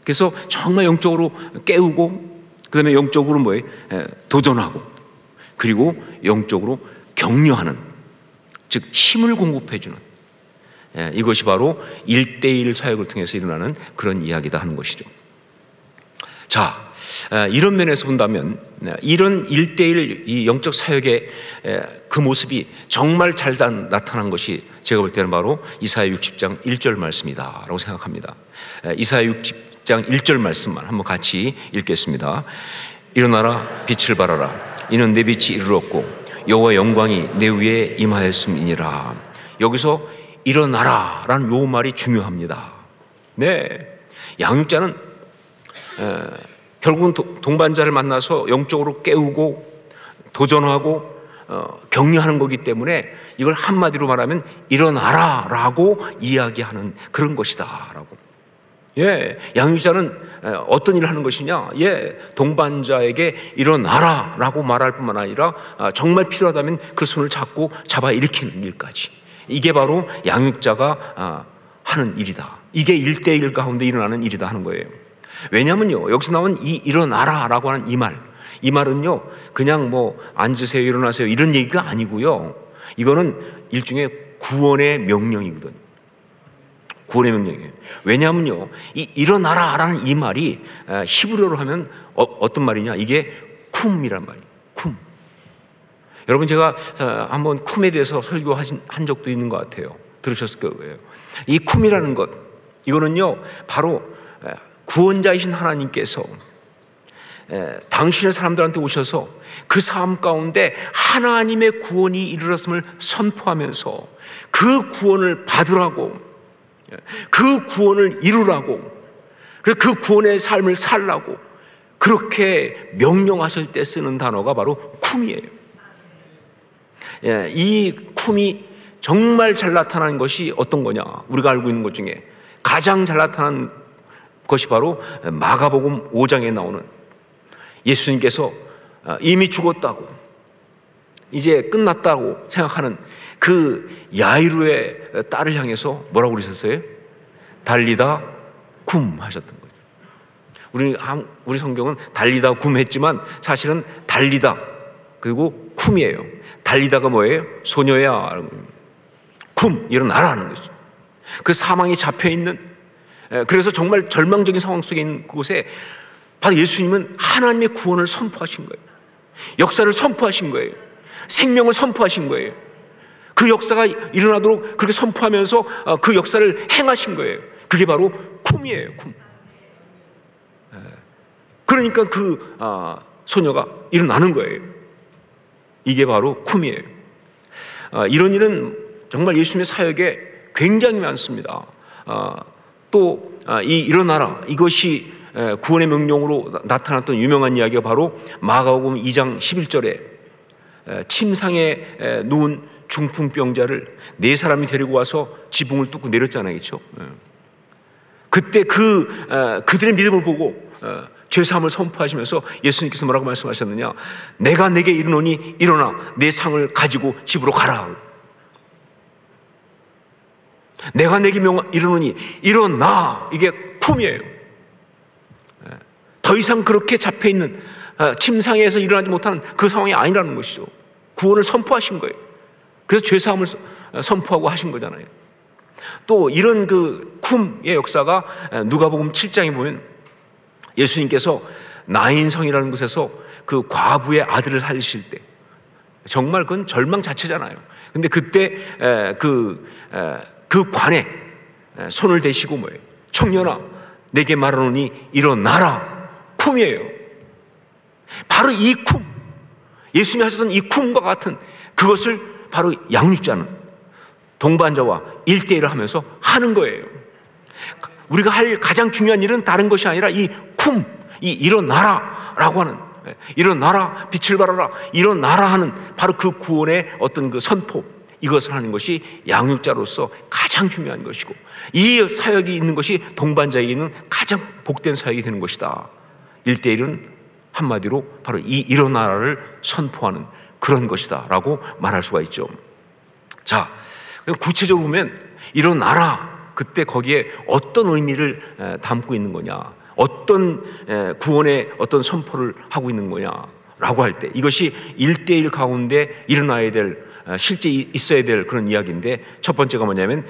그래서 정말 영적으로 깨우고 그 다음에 영적으로 도전하고 그리고 영적으로 격려하는 즉 힘을 공급해주는, 이것이 바로 1:1 사역을 통해서 일어나는 그런 이야기다 하는 것이죠. 자, 이런 면에서 본다면 이런 1:1 이 영적 사역의 그 모습이 정말 잘 나타난 것이 제가 볼 때는 바로 이사야 60장 1절 말씀이다라고 생각합니다. 이사야 60장 1절 말씀만 한번 같이 읽겠습니다. 일어나라, 빛을 발하라. 이는 내 빛이 이르렀고 여호와 영광이 내 위에 임하였음이니라. 여기서 일어나라라는 요 말이 중요합니다. 네, 양육자는 결국은 동반자를 만나서 영적으로 깨우고 도전하고 격려하는 거기 때문에 이걸 한마디로 말하면 일어나라라고 이야기하는 그런 것이다라고. 예, 양육자는 어떤 일을 하는 것이냐? 예, 동반자에게 일어나라라고 말할 뿐만 아니라 정말 필요하다면 그 손을 잡아 일으키는 일까지. 이게 바로 양육자가 하는 일이다. 이게 1:1 가운데 일어나는 일이다 하는 거예요. 왜냐면요, 여기서 나온 이 일어나라라고 하는 이 말은요, 그냥 뭐 앉으세요, 일어나세요 이런 얘기가 아니고요. 이거는 일종의 구원의 명령이거든요. 구원의 명령이에요. 왜냐면요, 이 일어나라라는 이 말이 히브리어로 하면 어떤 말이냐? 이게 쿰이란 말이에요. 쿰. 여러분, 제가 한번 쿰에 대해서 설교한 적도 있는 것 같아요. 들으셨을 거예요. 이 쿰이라는 것, 이거는요 바로 구원자이신 하나님께서 당신의 사람들한테 오셔서 그 삶 가운데 하나님의 구원이 이르렀음을 선포하면서 그 구원을 받으라고, 그 구원을 이루라고, 그 구원의 삶을 살라고 그렇게 명령하실 때 쓰는 단어가 바로 쿰이에요. 이 쿰이 정말 잘 나타나는 것이 어떤 거냐? 우리가 알고 있는 것 중에 가장 잘 나타나는 것이 바로 마가복음 5장에 나오는 예수님께서 이미 죽었다고, 이제 끝났다고 생각하는 그 야이루의 딸을 향해서 뭐라고 그러셨어요? 달리다 쿰 하셨던 거죠. 우리 성경은 달리다 쿰 했지만 사실은 달리다 그리고 쿰이에요. 달리다가 뭐예요? 소녀야. 쿰, 일어나라 하는 거죠. 그 사망에 잡혀있는, 그래서 정말 절망적인 상황 속에 있는 곳에 바로 예수님은 하나님의 구원을 선포하신 거예요. 역사를 선포하신 거예요. 생명을 선포하신 거예요. 그 역사가 일어나도록 그렇게 선포하면서 그 역사를 행하신 거예요. 그게 바로 쿰이에요. 쿰. 그러니까 그 소녀가 일어나는 거예요. 이게 바로 쿰이에요. 이런 일은 정말 예수님의 사역에 굉장히 많습니다. 또 이 일어나라, 이것이 구원의 명령으로 나타났던 유명한 이야기가 바로 마가복음 2장 11절에 침상에 누운 중풍병자를 4사람이 데리고 와서 지붕을 뚫고 내렸잖아요. 그렇죠? 그때 그들의 믿음을 보고 죄사함을 선포하시면서 예수님께서 뭐라고 말씀하셨느냐? 내가 내게 이르노니 일어나 내 상을 가지고 집으로 가라. 내가 내게 이르노니 일어나. 이게 쿰이에요. 더 이상 그렇게 잡혀있는 침상에서 일어나지 못하는 그 상황이 아니라는 것이죠. 구원을 선포하신 거예요. 그래서 죄사함을 선포하고 하신 거잖아요. 또 이런 그 쿰의 역사가 누가복음 7장에 보면 예수님께서 나인성이라는 곳에서 그 과부의 아들을 살리실 때 정말 그건 절망 자체잖아요. 근데 그때 그 관에 손을 대시고 뭐예요? 청년아, 내게 말하노니 일어나라. 쿰이에요. 바로 이 쿰, 예수님이 하셨던 이 쿰과 같은 그것을 바로 양육자는 동반자와 1:1을 하면서 하는 거예요. 우리가 할 가장 중요한 일은 다른 것이 아니라 이 쿰, 이 일어나라라고 하는, 일어나라, 빛을 발하라, 일어나라 하는 바로 그 구원의 어떤 그 선포, 이것을 하는 것이 양육자로서 가장 중요한 것이고, 이 사역이 있는 것이 동반자에게는 가장 복된 사역이 되는 것이다. 1:1은 한마디로 바로 이 일어나라를 선포하는 그런 것이다 라고 말할 수가 있죠. 자, 구체적으로 보면 일어나라, 그때 거기에 어떤 의미를 담고 있는 거냐, 어떤 구원의 어떤 선포를 하고 있는 거냐라고 할 때 이것이 1:1 가운데 일어나야 될 실제 있어야 될 그런 이야기인데, 첫 번째가 뭐냐면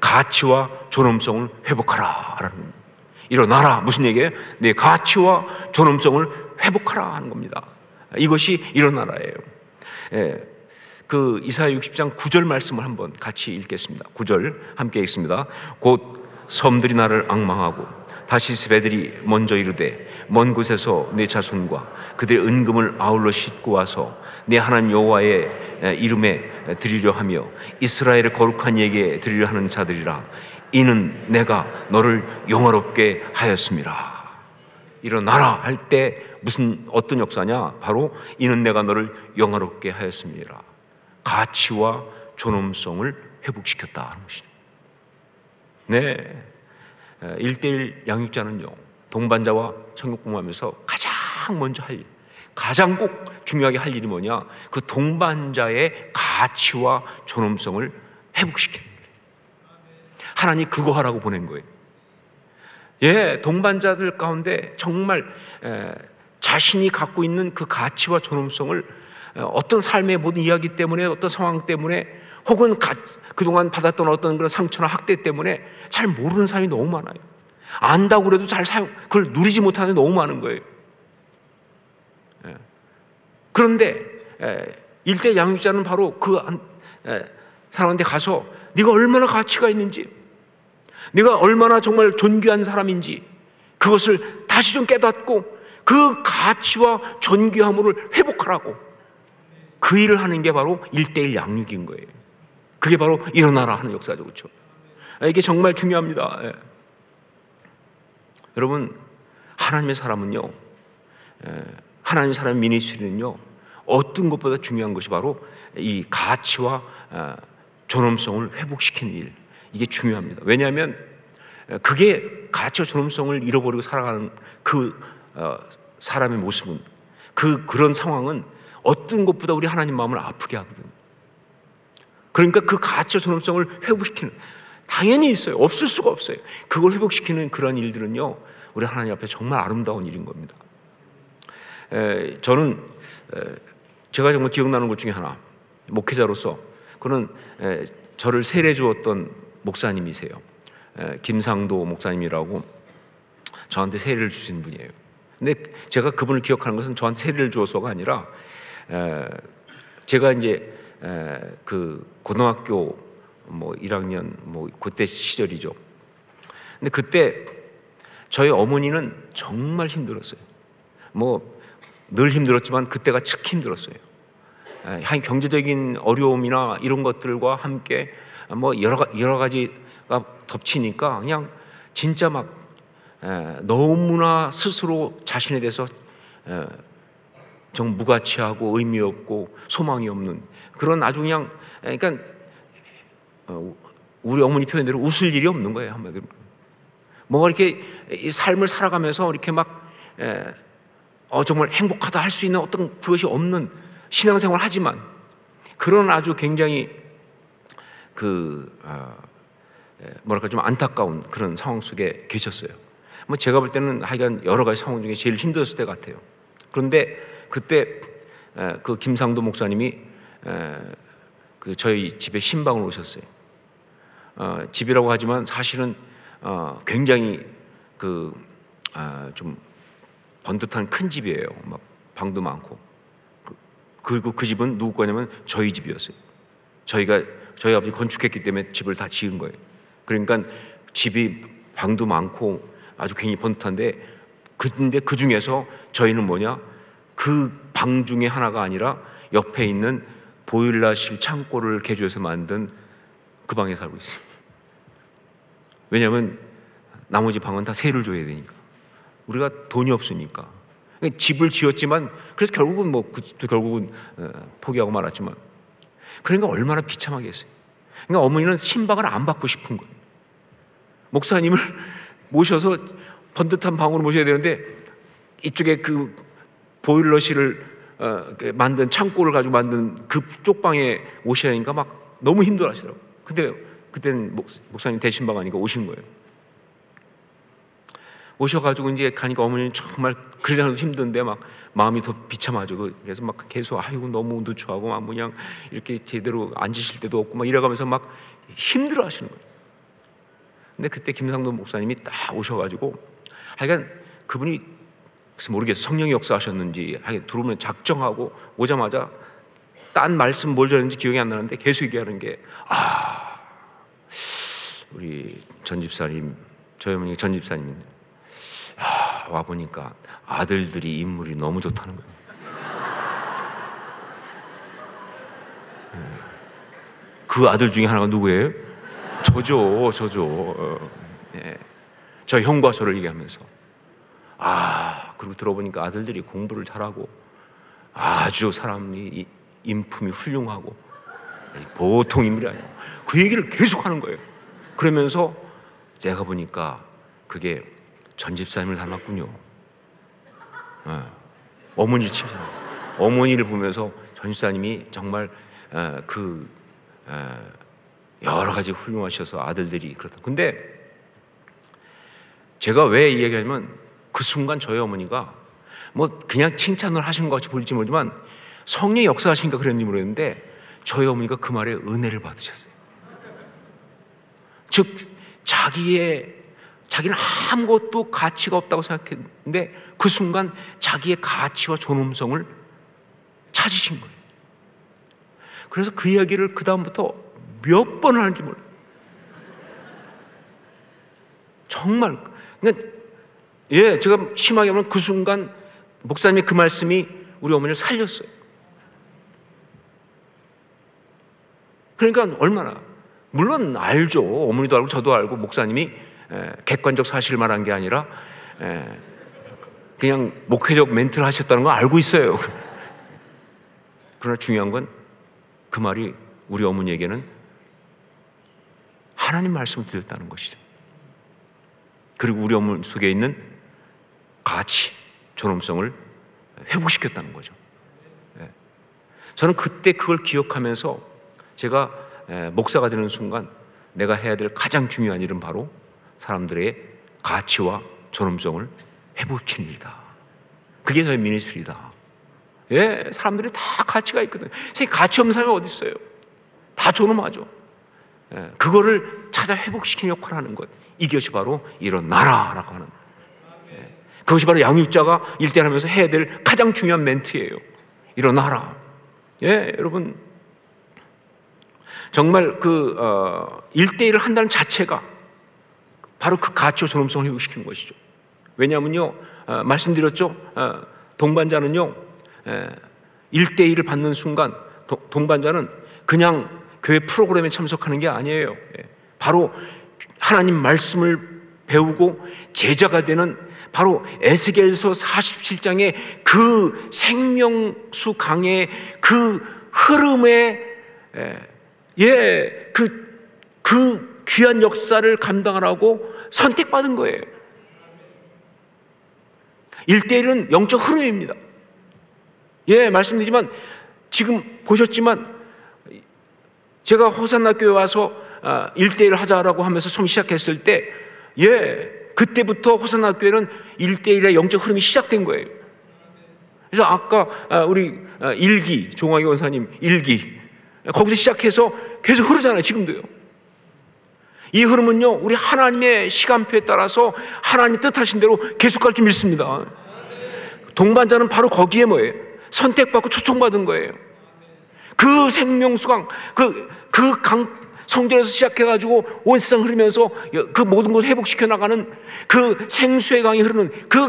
가치와 존엄성을 회복하라라는 겁니다. 일어나라, 무슨 얘기예요? 내 가치와 존엄성을 회복하라 하는 겁니다. 이것이 일어나라예요. 그 이사야 60장 9절 말씀을 한번 같이 읽겠습니다. 9절 함께 읽습니다. 곧 섬들이 나를 앙망하고 다시스 배들이 먼저 이르되 먼 곳에서 내 자손과 그들의 은금을 아울러 싣고 와서 내 하나님 여호와의 이름에 드리려 하며 이스라엘의 거룩한 이에게 드리려 하는 자들이라. 이는 내가 너를 영화롭게 하였습니다. 일어나라 할 때 어떤 역사냐? 바로 이는 내가 너를 영화롭게 하였습니다. 가치와 존엄성을 회복시켰다 하는 것입니다. 네, 1:1 양육자는요, 동반자와 성육공부하면서 가장 먼저 할 일, 가장 꼭 중요하게 할 일이 뭐냐? 그 동반자의 가치와 존엄성을 회복시키는 거예요. 하나님 그거 하라고 보낸 거예요. 동반자들 가운데 정말 자신이 갖고 있는 그 가치와 존엄성을 어떤 삶의 모든 이야기 때문에, 어떤 상황 때문에, 혹은 그동안 받았던 어떤 그런 상처나 학대 때문에 잘 모르는 사람이 너무 많아요. 안다고 그래도 그걸 누리지 못하는 게 너무 많은 거예요. 그런데 1:1 양육자는 바로 그 사람한테 가서 네가 얼마나 가치가 있는지, 네가 얼마나 정말 존귀한 사람인지 그것을 다시 좀 깨닫고 그 가치와 존귀함을 회복하라고, 그 일을 하는 게 바로 1:1 양육인 거예요. 그게 바로 일어나라 하는 역사죠. 그렇죠? 이게 정말 중요합니다. 여러분, 하나님의 사람은요, 하나님의 사람의 미니스트리는요, 어떤 것보다 중요한 것이 바로 이 가치와 존엄성을 회복시키는 일, 이게 중요합니다. 왜냐하면 그게 가치와 존엄성을 잃어버리고 살아가는 그 사람의 모습은, 그런 상황은 어떤 것보다 우리 하나님 마음을 아프게 하거든요. 그러니까 그 가치와 존엄성을 회복시키는, 당연히 있어요. 없을 수가 없어요. 그걸 회복시키는 그런 일들은요, 우리 하나님 앞에 정말 아름다운 일인 겁니다. 저는 제가 정말 기억나는 것 중에 하나, 목회자로서 그는 저를 세례 주었던 목사님이세요. 김상도 목사님이라고 저한테 세례를 주신 분이에요. 근데 제가 그분을 기억하는 것은 저한테 세례를 주어서가 아니라, 제가 이제 그 고등학교 1학년 그때 시절이죠. 근데 그때 저희 어머니는 정말 힘들었어요. 늘 힘들었지만 그때가 특히 힘들었어요. 경제적인 어려움이나 이런 것들과 함께 여러 가지가 덮치니까 그냥 진짜 막 너무나 스스로 자신에 대해서 정 무가치하고 의미 없고 소망이 없는 그런 아주 그냥, 그러니까 우리 어머니 표현대로 웃을 일이 없는 거예요, 한마디로. 이렇게 이 삶을 살아가면서 이렇게 막 정말 행복하다 할 수 있는 어떤 그것이 없는 신앙생활을 하지만, 그런 아주 굉장히 좀 안타까운 그런 상황 속에 계셨어요. 제가 볼 때는 하여간 여러 가지 상황 중에 제일 힘들었을 때 같아요. 그런데 그때 그 김상도 목사님이 저희 집에 신방을 오셨어요. 집이라고 하지만 사실은 굉장히 좀 번듯한 큰 집이에요. 막 방도 많고. 그리고 그 집은 누구 거냐면 저희 집이었어요. 저희 아버지 건축했기 때문에 집을 다 지은 거예요. 그러니까 집이 방도 많고 아주 굉장히 번듯한데, 근데 그 중에서 저희는 그 방 중에 하나가 아니라 옆에 있는 보일러실 창고를 개조해서 만든 그 방에 살고 있어요. 왜냐하면 나머지 방은 다 세를 줘야 되니까. 우리가 돈이 없으니까. 집을 지었지만, 그래서 결국은 그 집도 결국은 포기하고 말았지만, 그러니까 얼마나 비참하겠어요. 그러니까 어머니는 신방을 안 받고 싶은 거예요. 목사님을 모셔서 번듯한 방으로 모셔야 되는데, 이쪽에 그 보일러실을 만든 창고를 가지고 만든 그 쪽방에 오셔야 하니까 막 너무 힘들어 하시더라고요. 근데 그때는 목사님 대신방 하니까 오신 거예요. 오셔가지고 이제 가니까 어머니는 정말 그러자도 힘든데 막 마음이 더 비참하죠. 그래서 막 계속 아이고 너무 누추하고 막 그냥 이렇게 제대로 앉으실 때도 없고 막 이래가면서 막 힘들어하시는 거예요. 근데 그때 김상돈 목사님이 딱 오셔가지고 하여간 그분이 그래서 모르겠어요. 성령이 역사하셨는지 하여간 들어오면 작정하고 오자마자 딴 말씀 뭘 전했는지 기억이 안 나는데 계속 얘기하는 게 우리 전 집사님, 저희 어머니 전 집사님 와보니까 아들들이 인물이 너무 좋다는 거예요. 그 아들 중에 하나가 누구예요? 저죠. 저 형과 저를 얘기하면서 그리고 들어보니까 아들들이 공부를 잘하고 아주 사람이 인품이 훌륭하고 보통 인물이 아니고 그 얘기를 계속 하는 거예요. 그러면서 제가 보니까 그게 전 집사님을 닮았군요. 어머니를 칭찬하고 어머니를 보면서 전 집사님이 정말 여러 가지 훌륭하셔서 아들들이 그렇다. 근데 제가 왜 이 얘기하냐면 그 순간 저희 어머니가 뭐 그냥 칭찬을 하신 것 같이 보일지 모르지만 성령의 역사하시니까 그랬는지 모르겠는데 저희 어머니가 그 말에 은혜를 받으셨어요. 즉 자기는 아무것도 가치가 없다고 생각했는데 그 순간 자기의 가치와 존엄성을 찾으신 거예요. 그래서 그 이야기를 그 다음부터 몇 번을 하는지 몰라요. 정말 제가 심하게 보면 그 순간 목사님의 그 말씀이 우리 어머니를 살렸어요. 그러니까 얼마나 물론 알죠. 어머니도 알고 저도 알고 목사님이 객관적 사실을 말한 게 아니라 그냥 목회적 멘트를 하셨다는 거 알고 있어요. 그러나 중요한 건 그 말이 우리 어머니에게는 하나님 말씀을 드렸다는 것이죠. 그리고 우리 어머니 속에 있는 가치, 존엄성을 회복시켰다는 거죠. 저는 그때 그걸 기억하면서 제가 목사가 되는 순간 내가 해야 될 가장 중요한 일은 바로 사람들의 가치와 존엄성을 회복시키는 일이다. 그게 저의 미니스트리다. 사람들이 다 가치가 있거든요. 가치 없는 사람이 어디 있어요? 다 존엄하죠. 그거를 찾아 회복시키는 역할을 하는 것, 이것이 바로 일어나라라고 하는, 그것이 바로 양육자가 일대하면서 해야 될 가장 중요한 멘트예요. 일어나라. 여러분 정말 그 1대1을 한다는 자체가 바로 그 가치와 존엄성을 회복시키는 것이죠. 왜냐하면요, 말씀드렸죠. 동반자는요 1대1을 받는 순간 동반자는 그냥 교회 프로그램에 참석하는 게 아니에요. 바로 하나님 말씀을 배우고 제자가 되는 바로 에스겔서 47장의 그 생명수 강의 그 흐름에 그 귀한 역사를 감당하라고 선택받은 거예요. 1대1은 영적 흐름입니다. 말씀드리지만 지금 보셨지만 제가 호산나 교회 와서 1대1을 하자라고 하면서 처음 시작했을 때 그때부터 호산나 교회는 1대1의 영적 흐름이 시작된 거예요. 그래서 아까 우리 일기 종학이 원사님 일기 거기서 시작해서 계속 흐르잖아요. 지금도요. 이 흐름은요 우리 하나님의 시간표에 따라서 하나님이 뜻하신 대로 계속 갈 줄 믿습니다. 동반자는 바로 거기에 뭐예요? 선택받고 초청받은 거예요. 그 생명수강 그 강 성전에서 시작해가지고 온 세상 흐르면서 그 모든 것을 회복시켜 나가는 그 생수의 강이 흐르는 그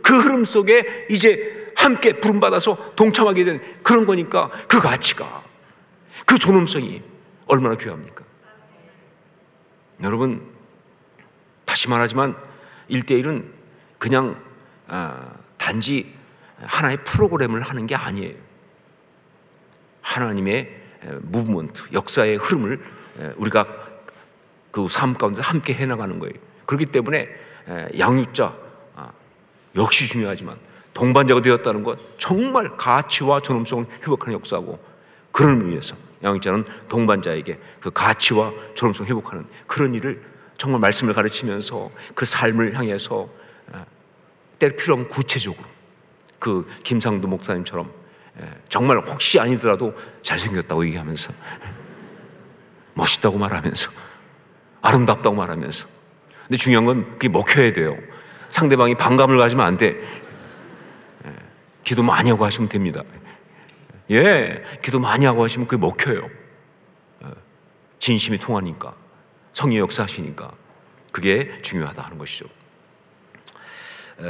흐름 속에 이제 함께 부름받아서 동참하게 된 그런 거니까 그 가치가, 그 존엄성이 얼마나 귀합니까? 여러분 다시 말하지만 1대1은 그냥 단지 하나의 프로그램을 하는 게 아니에요. 하나님의 무브먼트, 역사의 흐름을 우리가 그 삶 가운데 함께 해나가는 거예요. 그렇기 때문에 양육자 역시 중요하지만 동반자가 되었다는 것 정말 가치와 존엄성을 회복하는 역사고, 그런 의미에서 양육자는 동반자에게 그 가치와 존엄성을 회복하는 그런 일을 정말 말씀을 가르치면서 그 삶을 향해서 때로 필요하면 구체적으로 그 김상도 목사님처럼 정말 혹시 아니더라도 잘생겼다고 얘기하면서 멋있다고 말하면서 아름답다고 말하면서, 근데 중요한 건 그게 먹혀야 돼요. 상대방이 반감을 가지면 안 돼. 기도 많이 하고 하시면 됩니다. 기도 많이 하고 하시면 그게 먹혀요. 진심이 통하니까, 성의 역사하시니까 그게 중요하다 하는 것이죠.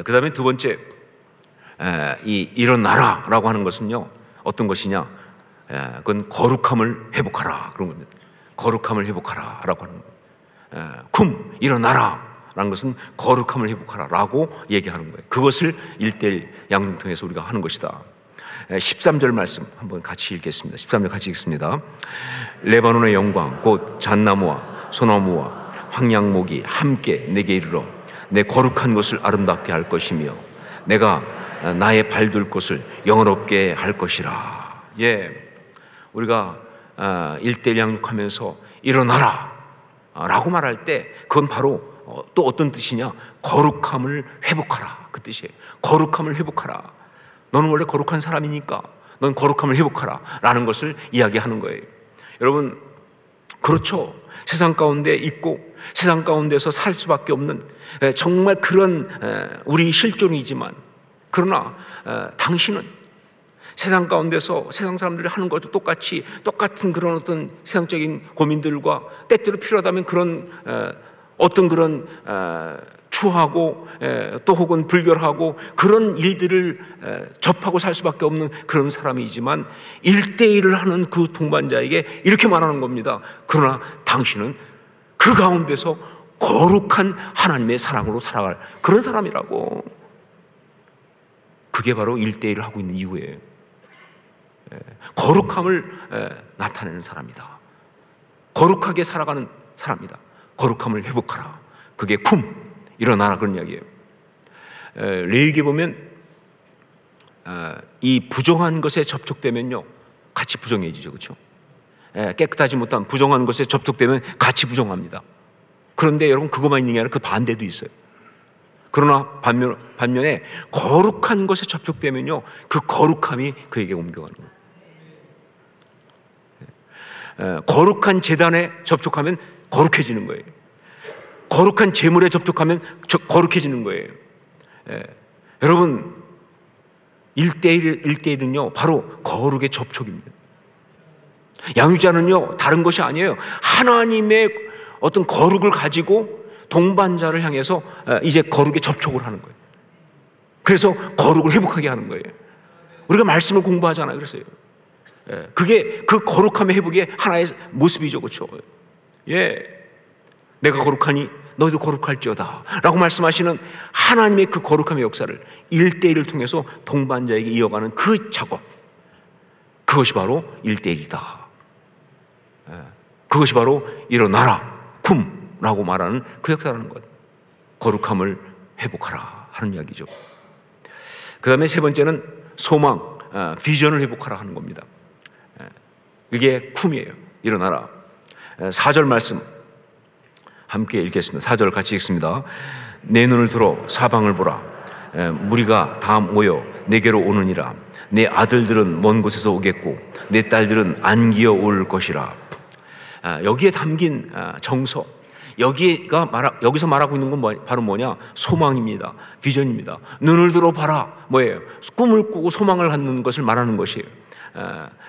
그 다음에 두 번째, 일어나라라고 하는 것은요, 어떤 것이냐? 그건 거룩함을 회복하라 그런 겁니다. 거룩함을 회복하라라고 하는 거예요. 일어나라라는 것은 거룩함을 회복하라라고 얘기하는 거예요. 그것을 1:1 양육 통해서 우리가 하는 것이다. 13절 말씀 한번 같이 읽겠습니다. 13절 같이 읽습니다. 레바논의 영광 곧 잣나무와 소나무와 황양목이 함께 내게 이르러 내 거룩한 것을 아름답게 할 것이며 내가 나의 발둘 곳을 영화롭게 할 것이라. 우리가 1:1 양육하면서 일어나라 라고 말할 때 그건 바로 또 어떤 뜻이냐? 거룩함을 회복하라, 그 뜻이에요. 거룩함을 회복하라. 너는 원래 거룩한 사람이니까 넌 거룩함을 회복하라 라는 것을 이야기하는 거예요. 여러분, 그렇죠. 세상 가운데 있고 세상 가운데서 살 수밖에 없는 정말 그런 우리 실존이지만, 그러나 당신은 세상 가운데서 세상 사람들이 하는 것도 똑같은 그런 어떤 세상적인 고민들과 때때로 필요하다면 그런 어떤 그런 추하고 또 혹은 불결하고 그런 일들을 접하고 살 수밖에 없는 그런 사람이지만 1:1을 하는 그 동반자에게 이렇게 말하는 겁니다. 그러나 당신은 그 가운데서 거룩한 하나님의 사랑으로 살아갈 그런 사람이라고. 그게 바로 1:1을 하고 있는 이유예요. 거룩함을 나타내는 사람이다. 거룩하게 살아가는 사람이다. 거룩함을 회복하라. 그게 일어나라 그런 이야기예요. 레위기에 보면 이 부정한 것에 접촉되면요 같이 부정해지죠, 그렇죠? 깨끗하지 못한 부정한 것에 접촉되면 같이 부정합니다. 그런데 여러분, 그것만 있는 게 아니라 그 반대도 있어요. 그러나 반면에 거룩한 것에 접촉되면요 그 거룩함이 그에게 옮겨가는 거예요. 거룩한 제단에 접촉하면 거룩해지는 거예요. 거룩한 제물에 접촉하면 거룩해지는 거예요. 여러분, 1:1은요 바로 거룩의 접촉입니다. 양육자는요 다른 것이 아니에요. 하나님의 어떤 거룩을 가지고 동반자를 향해서 이제 거룩의 접촉을 하는 거예요. 그래서 거룩을 회복하게 하는 거예요. 우리가 말씀을 공부하잖아요. 그래서요. 그게 그 거룩함의 회복의 하나의 모습이죠, 그렇죠? 내가 거룩하니 너희도 거룩할지어다 라고 말씀하시는 하나님의 그 거룩함의 역사를 1:1을 통해서 동반자에게 이어가는 그 작업, 그것이 바로 1:1이다. 그것이 바로 일어나라 라고 말하는 그 역사라는 것. 거룩함을 회복하라 하는 이야기죠. 그 다음에 세 번째는 소망, 비전을 회복하라 하는 겁니다. 그게 쿰이에요. 일어나라. 4절 말씀 함께 읽겠습니다. 4절 같이 읽습니다. 내 눈을 들어 사방을 보라. 무리가 다 모여 내게로 오느니라. 내 아들들은 먼 곳에서 오겠고 내 딸들은 안기어 올 것이라. 여기에 담긴 정서, 여기서 말하고 있는 건 바로 뭐냐? 소망입니다. 비전입니다. 눈을 들어 봐라. 뭐예요? 꿈을 꾸고 소망을 갖는 것을 말하는 것이에요.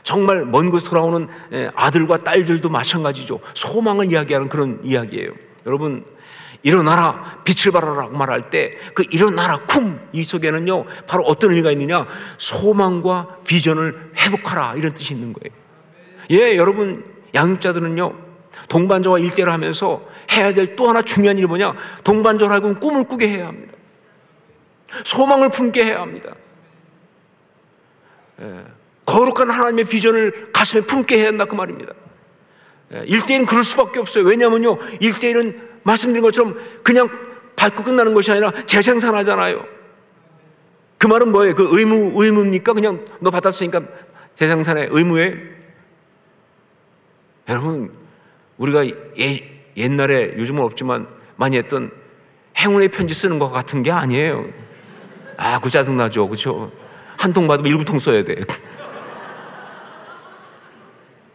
정말 먼 곳에서 돌아오는 아들과 딸들도 마찬가지죠. 소망을 이야기하는 그런 이야기예요. 여러분, 일어나라, 빛을 발하라고 말할 때 그 일어나라 이 속에는요 바로 어떤 의미가 있느냐? 소망과 비전을 회복하라 이런 뜻이 있는 거예요. 여러분, 양육자들은요 동반자와 1:1을 하면서 해야 될 또 하나 중요한 일이 뭐냐? 동반자하고는 꿈을 꾸게 해야 합니다. 소망을 품게 해야 합니다. 거룩한 하나님의 비전을 가슴에 품게 해야 한다 그 말입니다. 1:1은 그럴 수밖에 없어요. 왜냐하면요 1:1은 말씀드린 것처럼 그냥 받고 끝나는 것이 아니라 재생산하잖아요. 그 말은 뭐예요? 그 의무입니까? 그냥 너 받았으니까 재생산의 의무에. 여러분, 우리가 옛날에 요즘은 없지만 많이 했던 행운의 편지 쓰는 것 같은 게 아니에요. 아, 그 짜증나죠, 그렇죠? 한 통 받으면 7통 써야 돼.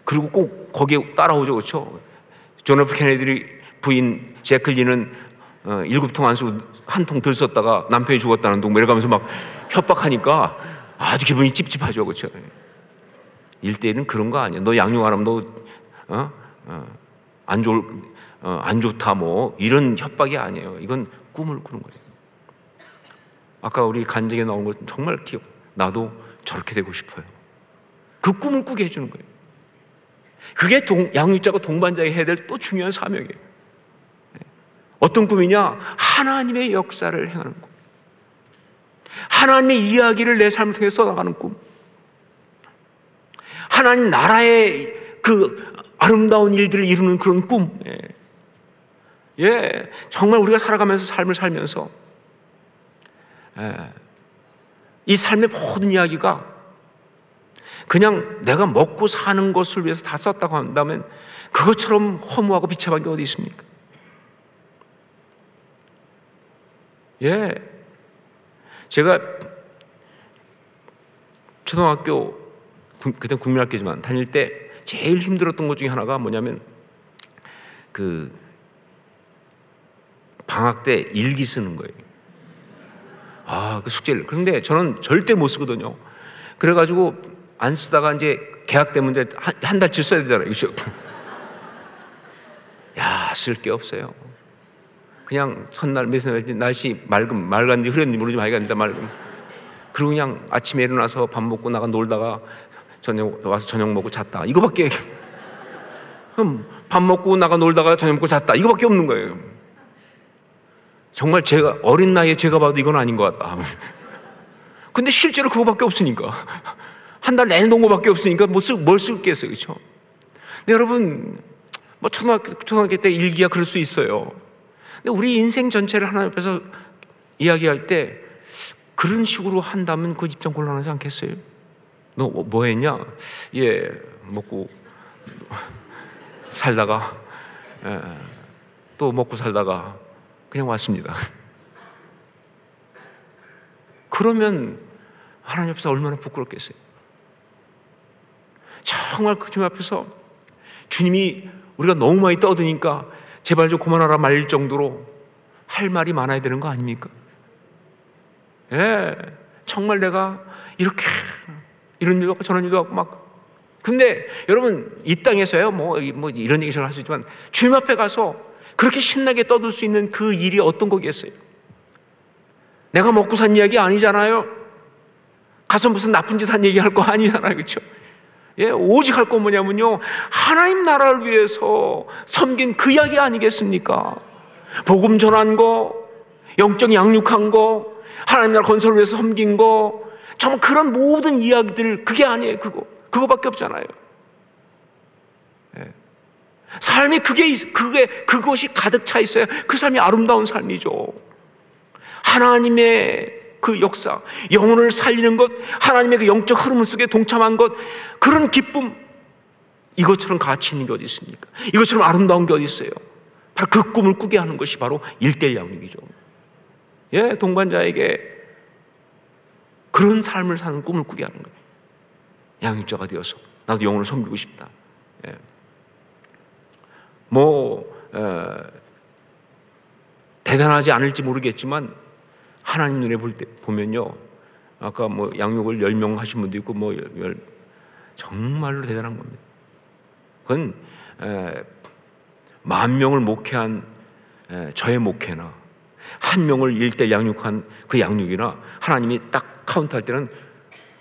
그리고 꼭 거기에 따라오죠, 그렇죠? 존 F 케네디 부인 제클린은 7통 안 쓰고 한 통 덜 썼다가 남편이 죽었다는 둥 이러면서 막 협박하니까 아주 기분이 찝찝하죠, 그렇죠? 1대1은 그런 거 아니야. 너 양육 안 하면 너 안 좋다 뭐 이런 협박이 아니에요. 이건 꿈을 꾸는 거예요. 아까 우리 간증에 나온 것 정말 기억. 나도 저렇게 되고 싶어요. 그 꿈을 꾸게 해주는 거예요. 그게 양육자가 동반자에게 해야 될 또 중요한 사명이에요. 어떤 꿈이냐? 하나님의 역사를 행하는 꿈. 하나님의 이야기를 내 삶을 통해 써나가는 꿈. 하나님 나라의 그 아름다운 일들을 이루는 그런 꿈. 예, 정말 우리가 살아가면서 삶을 살면서 이 삶의 모든 이야기가 그냥 내가 먹고 사는 것을 위해서 다 썼다고 한다면 그것처럼 허무하고 비참한 게 어디 있습니까? 예, 제가 초등학교 그때 국민학교지만 다닐 때 제일 힘들었던 것 중에 하나가 뭐냐면 그 방학 때 일기 쓰는 거예요. 아, 그 숙제를. 그런데 저는 절대 못 쓰거든요. 그래가지고 안 쓰다가 이제 개학 때문에 한 달치 써야 되잖아요. 그렇죠? 야, 쓸 게 없어요. 그냥 첫날 날씨 맑은지 흐렸는지 모르지만 하여간 맑음. 그리고 그냥 아침에 일어나서 밥 먹고 나가 놀다가 와서 저녁 먹고 잤다. 이거밖에. 그럼 밥 먹고 나가 놀다가 저녁 먹고 잤다. 이거밖에 없는 거예요. 정말 제가 어린 나이에 제가 봐도 이건 아닌 것 같다. 근데 실제로 그거밖에 없으니까 한 달 내내 논 거밖에 없으니까 뭘 쓰겠어요, 그렇죠? 근데 여러분, 뭐 초등학교 때 일기야 그럴 수 있어요. 근데 우리 인생 전체를 하나님 앞에서 이야기할 때 그런 식으로 한다면 그 입장 곤란하지 않겠어요? 너 뭐 했냐? 예, 먹고 살다가 또 먹고 살다가 그냥 왔습니다. 그러면 하나님 앞에서 얼마나 부끄럽겠어요. 정말 그 주님 앞에서 주님이 우리가 너무 많이 떠드니까 제발 좀 그만하라 말릴 정도로 할 말이 많아야 되는 거 아닙니까? 예, 정말 내가 이렇게 이런 일도 하고 저런 일도 하고 막. 근데 여러분, 이 땅에서요 뭐 이런 얘기 저는 할 수 있지만 주님 앞에 가서 그렇게 신나게 떠들 수 있는 그 일이 어떤 거겠어요? 내가 먹고 산 이야기 아니잖아요. 가서 무슨 나쁜 짓 한 얘기 할 거 아니잖아요, 그렇죠? 예, 오직 할 건 뭐냐면요, 하나님 나라를 위해서 섬긴 그 이야기 아니겠습니까? 복음 전한 거, 영적 양육한 거, 하나님 나라 건설을 위해서 섬긴 거, 정말 그런 모든 이야기들, 그게 아니에요. 그거밖에 없잖아요. 예. 삶이 그것이 가득 차 있어야 그 삶이 아름다운 삶이죠. 하나님의 그 역사, 영혼을 살리는 것, 하나님의 그 영적 흐름 속에 동참한 것, 그런 기쁨, 이것처럼 가치 있는 게 어디 있습니까? 이것처럼 아름다운 게 어디 있어요? 바로 그 꿈을 꾸게 하는 것이 바로 1:1 양육이죠. 예, 동반자에게 그런 삶을 사는 꿈을 꾸게 하는 거예요. 양육자가 되어서 나도 영혼을 섬기고 싶다. 예. 대단하지 않을지 모르겠지만 하나님 눈에 보면요, 아까 뭐 양육을 10명 하신 분도 있고 정말로 대단한 겁니다. 그건 10,000명을 목회한 저의 목회나 1명을 1:1 양육한 그 양육이나 하나님이 딱 카운트할 때는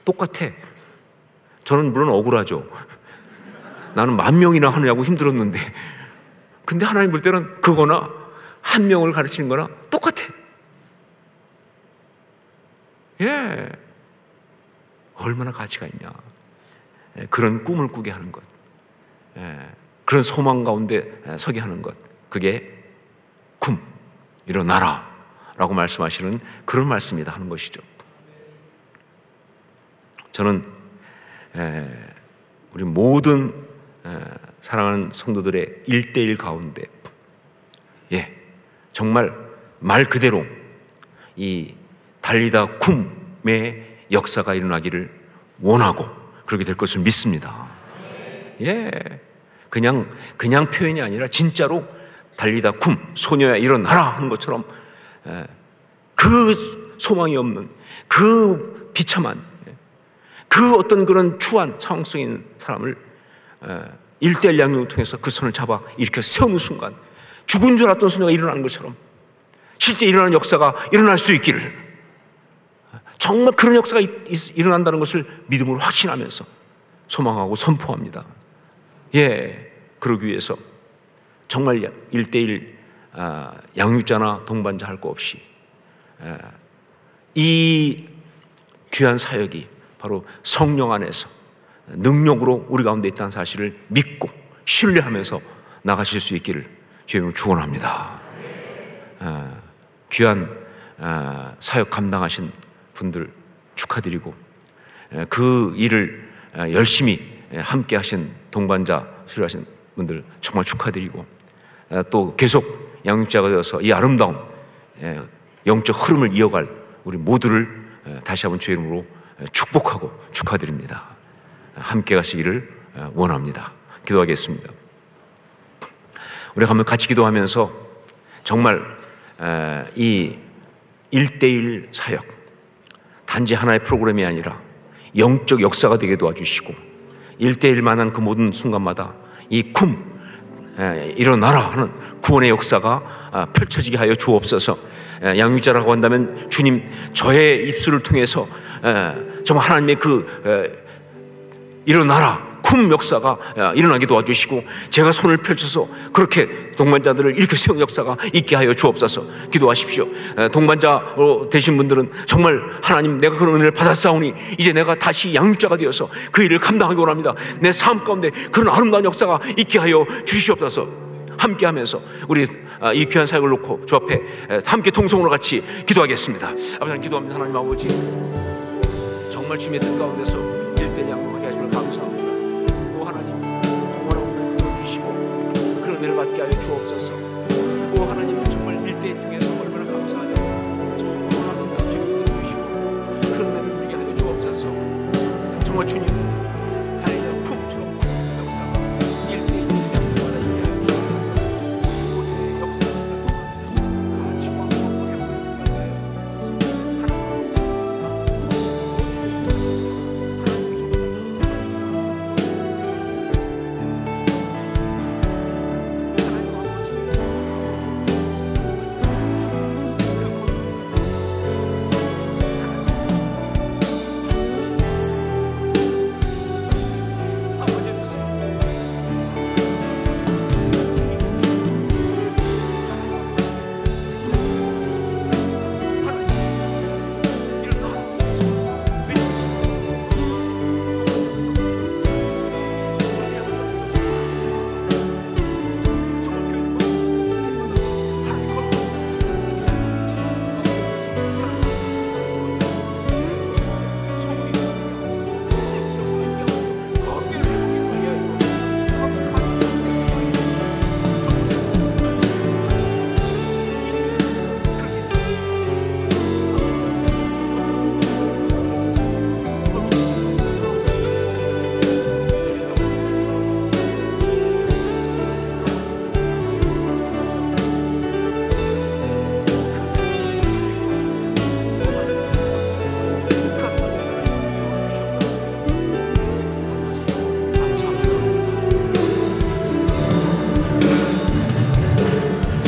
똑같아. 저는 물론 억울하죠. 나는 10,000명이나 하느냐고 힘들었는데, 근데 하나님 볼 때는 그거나 1명을 가르치는 거나 똑같아. 예, 얼마나 가치가 있냐. 예, 그런 꿈을 꾸게 하는 것, 예, 그런 소망 가운데 서게 하는 것, 그게 굼, 일어나라 라고 말씀하시는 그런 말씀이다 하는 것이죠. 저는 우리 모든 사랑하는 성도들의 1:1 가운데 예, 정말 말 그대로 이 달리다 쿰의 역사가 일어나기를 원하고 그렇게 될 것을 믿습니다. 예, 그냥 표현이 아니라 진짜로 달리다 쿰, 소녀야 일어나라 하는 것처럼 그 소망이 없는 그 비참한 그 어떤 그런 추한 상황 속에 있는 사람을 1:1 양육을 통해서 그 손을 잡아 일으켜 세우는 순간 죽은 줄 알았던 소녀가 일어나는 것처럼 실제 일어나는 역사가 일어날 수 있기를, 정말 그런 역사가 일어난다는 것을 믿음으로 확신하면서 소망하고 선포합니다. 예, 그러기 위해서 정말 1:1 양육자나 동반자 할 거 없이 이 귀한 사역이 바로 성령 안에서 능력으로 우리 가운데 있다는 사실을 믿고 신뢰하면서 나가실 수 있기를 주님으로 축원합니다. 귀한 사역 감당하신 분들 축하드리고, 그 일을 열심히 함께 하신 동반자 수료하신 분들 정말 축하드리고, 또 계속 양육자가 되어서 이 아름다운 영적 흐름을 이어갈 우리 모두를 다시 한번 주의 이름으로 축복하고 축하드립니다. 함께 가시기를 원합니다. 기도하겠습니다. 우리가 한번 같이 기도하면서 정말 이 1:1 사역 단지 하나의 프로그램이 아니라 영적 역사가 되게 도와주시고 1:1만한 그 모든 순간마다 이 일어나라 하는 구원의 역사가 펼쳐지게 하여 주옵소서. 양육자라고 한다면 주님, 저의 입술을 통해서 정말 하나님의 그 일어나라 역사가 일어나게 도와주시고, 제가 손을 펼쳐서 그렇게 동반자들을 이렇게 세운 역사가 있게 하여 주옵소서. 기도하십시오. 동반자로 되신 분들은 정말 하나님, 내가 그런 은혜를 받았사오니 이제 내가 다시 양육자가 되어서 그 일을 감당하기 원합니다. 내 삶 가운데 그런 아름다운 역사가 있게 하여 주시옵소서. 함께 하면서 우리 이 귀한 사역을 놓고 주 앞에 함께 통성으로 같이 기도하겠습니다. 아버지 하나님, 기도합니다. 하나님 아버지, 정말 주님의 뜻 가운데서 1:1 양육하게 하심을 감사합니다. 오 하나님, 정말 오늘 들어주시고 그런 은혜를 받게 하여 주옵소서. 오 하나님, 정말 1:1 통해서 얼마나 감사하냐. 정말 하나님 주님 들어주시고 그런 은혜를 누리게 하여 주옵소서. 정말 주님 달리는 쿵처럼 역사가 1:1 양육하게 있게 하여 주옵소서. 우리의 역사를 가치와 성공의 역사를 하여 주옵소서.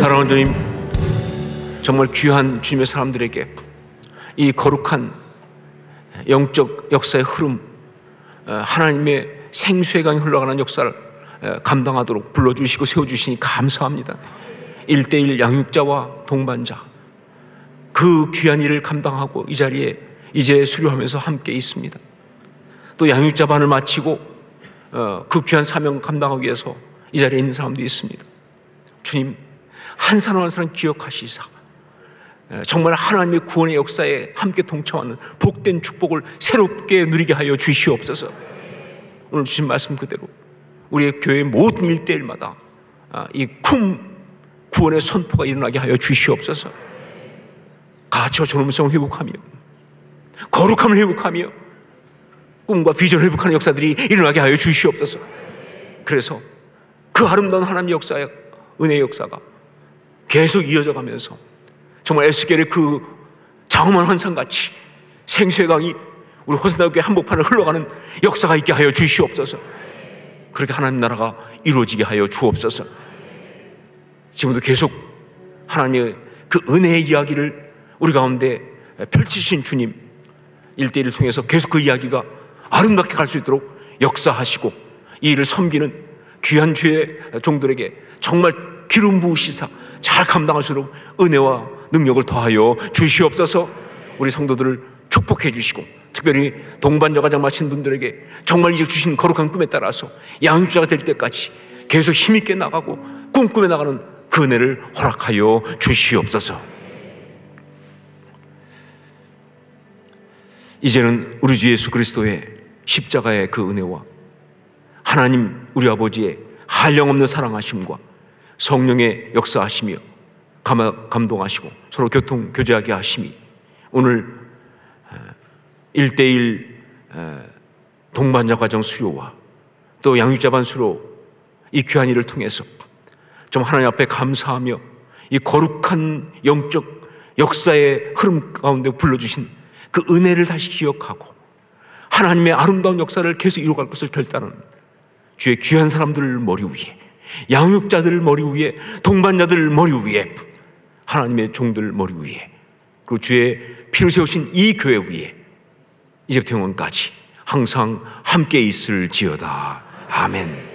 사랑하는 주님, 정말 귀한 주님의 사람들에게 이 거룩한 영적 역사의 흐름, 하나님의 생수의 강이 흘러가는 역사를 감당하도록 불러주시고 세워주시니 감사합니다. 1:1 양육자와 동반자, 그 귀한 일을 감당하고 이 자리에 이제 수료하면서 함께 있습니다. 또 양육자 반을 마치고 그 귀한 사명 감당하기 위해서 이 자리에 있는 사람도 있습니다. 주님, 한 사람 한 사람 기억하시사 정말 하나님의 구원의 역사에 함께 동참하는 복된 축복을 새롭게 누리게 하여 주시옵소서. 오늘 주신 말씀 그대로 우리의 교회의 모든 1:1마다 이 구원의 선포가 일어나게 하여 주시옵소서. 가치와 존엄성을 회복하며 거룩함을 회복하며 꿈과 비전을 회복하는 역사들이 일어나게 하여 주시옵소서. 그래서 그 아름다운 하나님의 역사의 은혜의 역사가 계속 이어져 가면서 정말 에스겔의 그 장엄한 환상같이 생수의 강이 우리 호산나교회 한복판을 흘러가는 역사가 있게 하여 주시옵소서. 그렇게 하나님 나라가 이루어지게 하여 주옵소서. 지금도 계속 하나님의 그 은혜의 이야기를 우리 가운데 펼치신 주님, 1대1을 통해서 계속 그 이야기가 아름답게 갈 수 있도록 역사하시고 이 일을 섬기는 귀한 주의 종들에게 정말 기름 부으시사 잘 감당할 수 있도록 은혜와 능력을 더하여 주시옵소서. 우리 성도들을 축복해 주시고 특별히 동반자 과정 마친 분들에게 정말 이제 주신 거룩한 꿈에 따라서 양육자가 될 때까지 계속 힘있게 나가고 꿈꾸며 나가는 그 은혜를 허락하여 주시옵소서. 이제는 우리 주 예수 그리스도의 십자가의 그 은혜와 하나님 우리 아버지의 한량없는 사랑하심과 성령의 역사하시며 감동하시고 서로 교제하게 하심이 오늘 1대1 동반자 과정 수료와 또 양육자반 수료 이 귀한 일을 통해서 좀 하나님 앞에 감사하며 이 거룩한 영적 역사의 흐름 가운데 불러주신 그 은혜를 다시 기억하고 하나님의 아름다운 역사를 계속 이루어갈 것을 결단하는 주의 귀한 사람들 머리 위에, 양육자들 머리 위에, 동반자들 머리 위에, 하나님의 종들 머리 위에, 그리고 주의 피로 세우신 이 교회 위에 이제부터 영원까지 항상 함께 있을지어다. 아멘.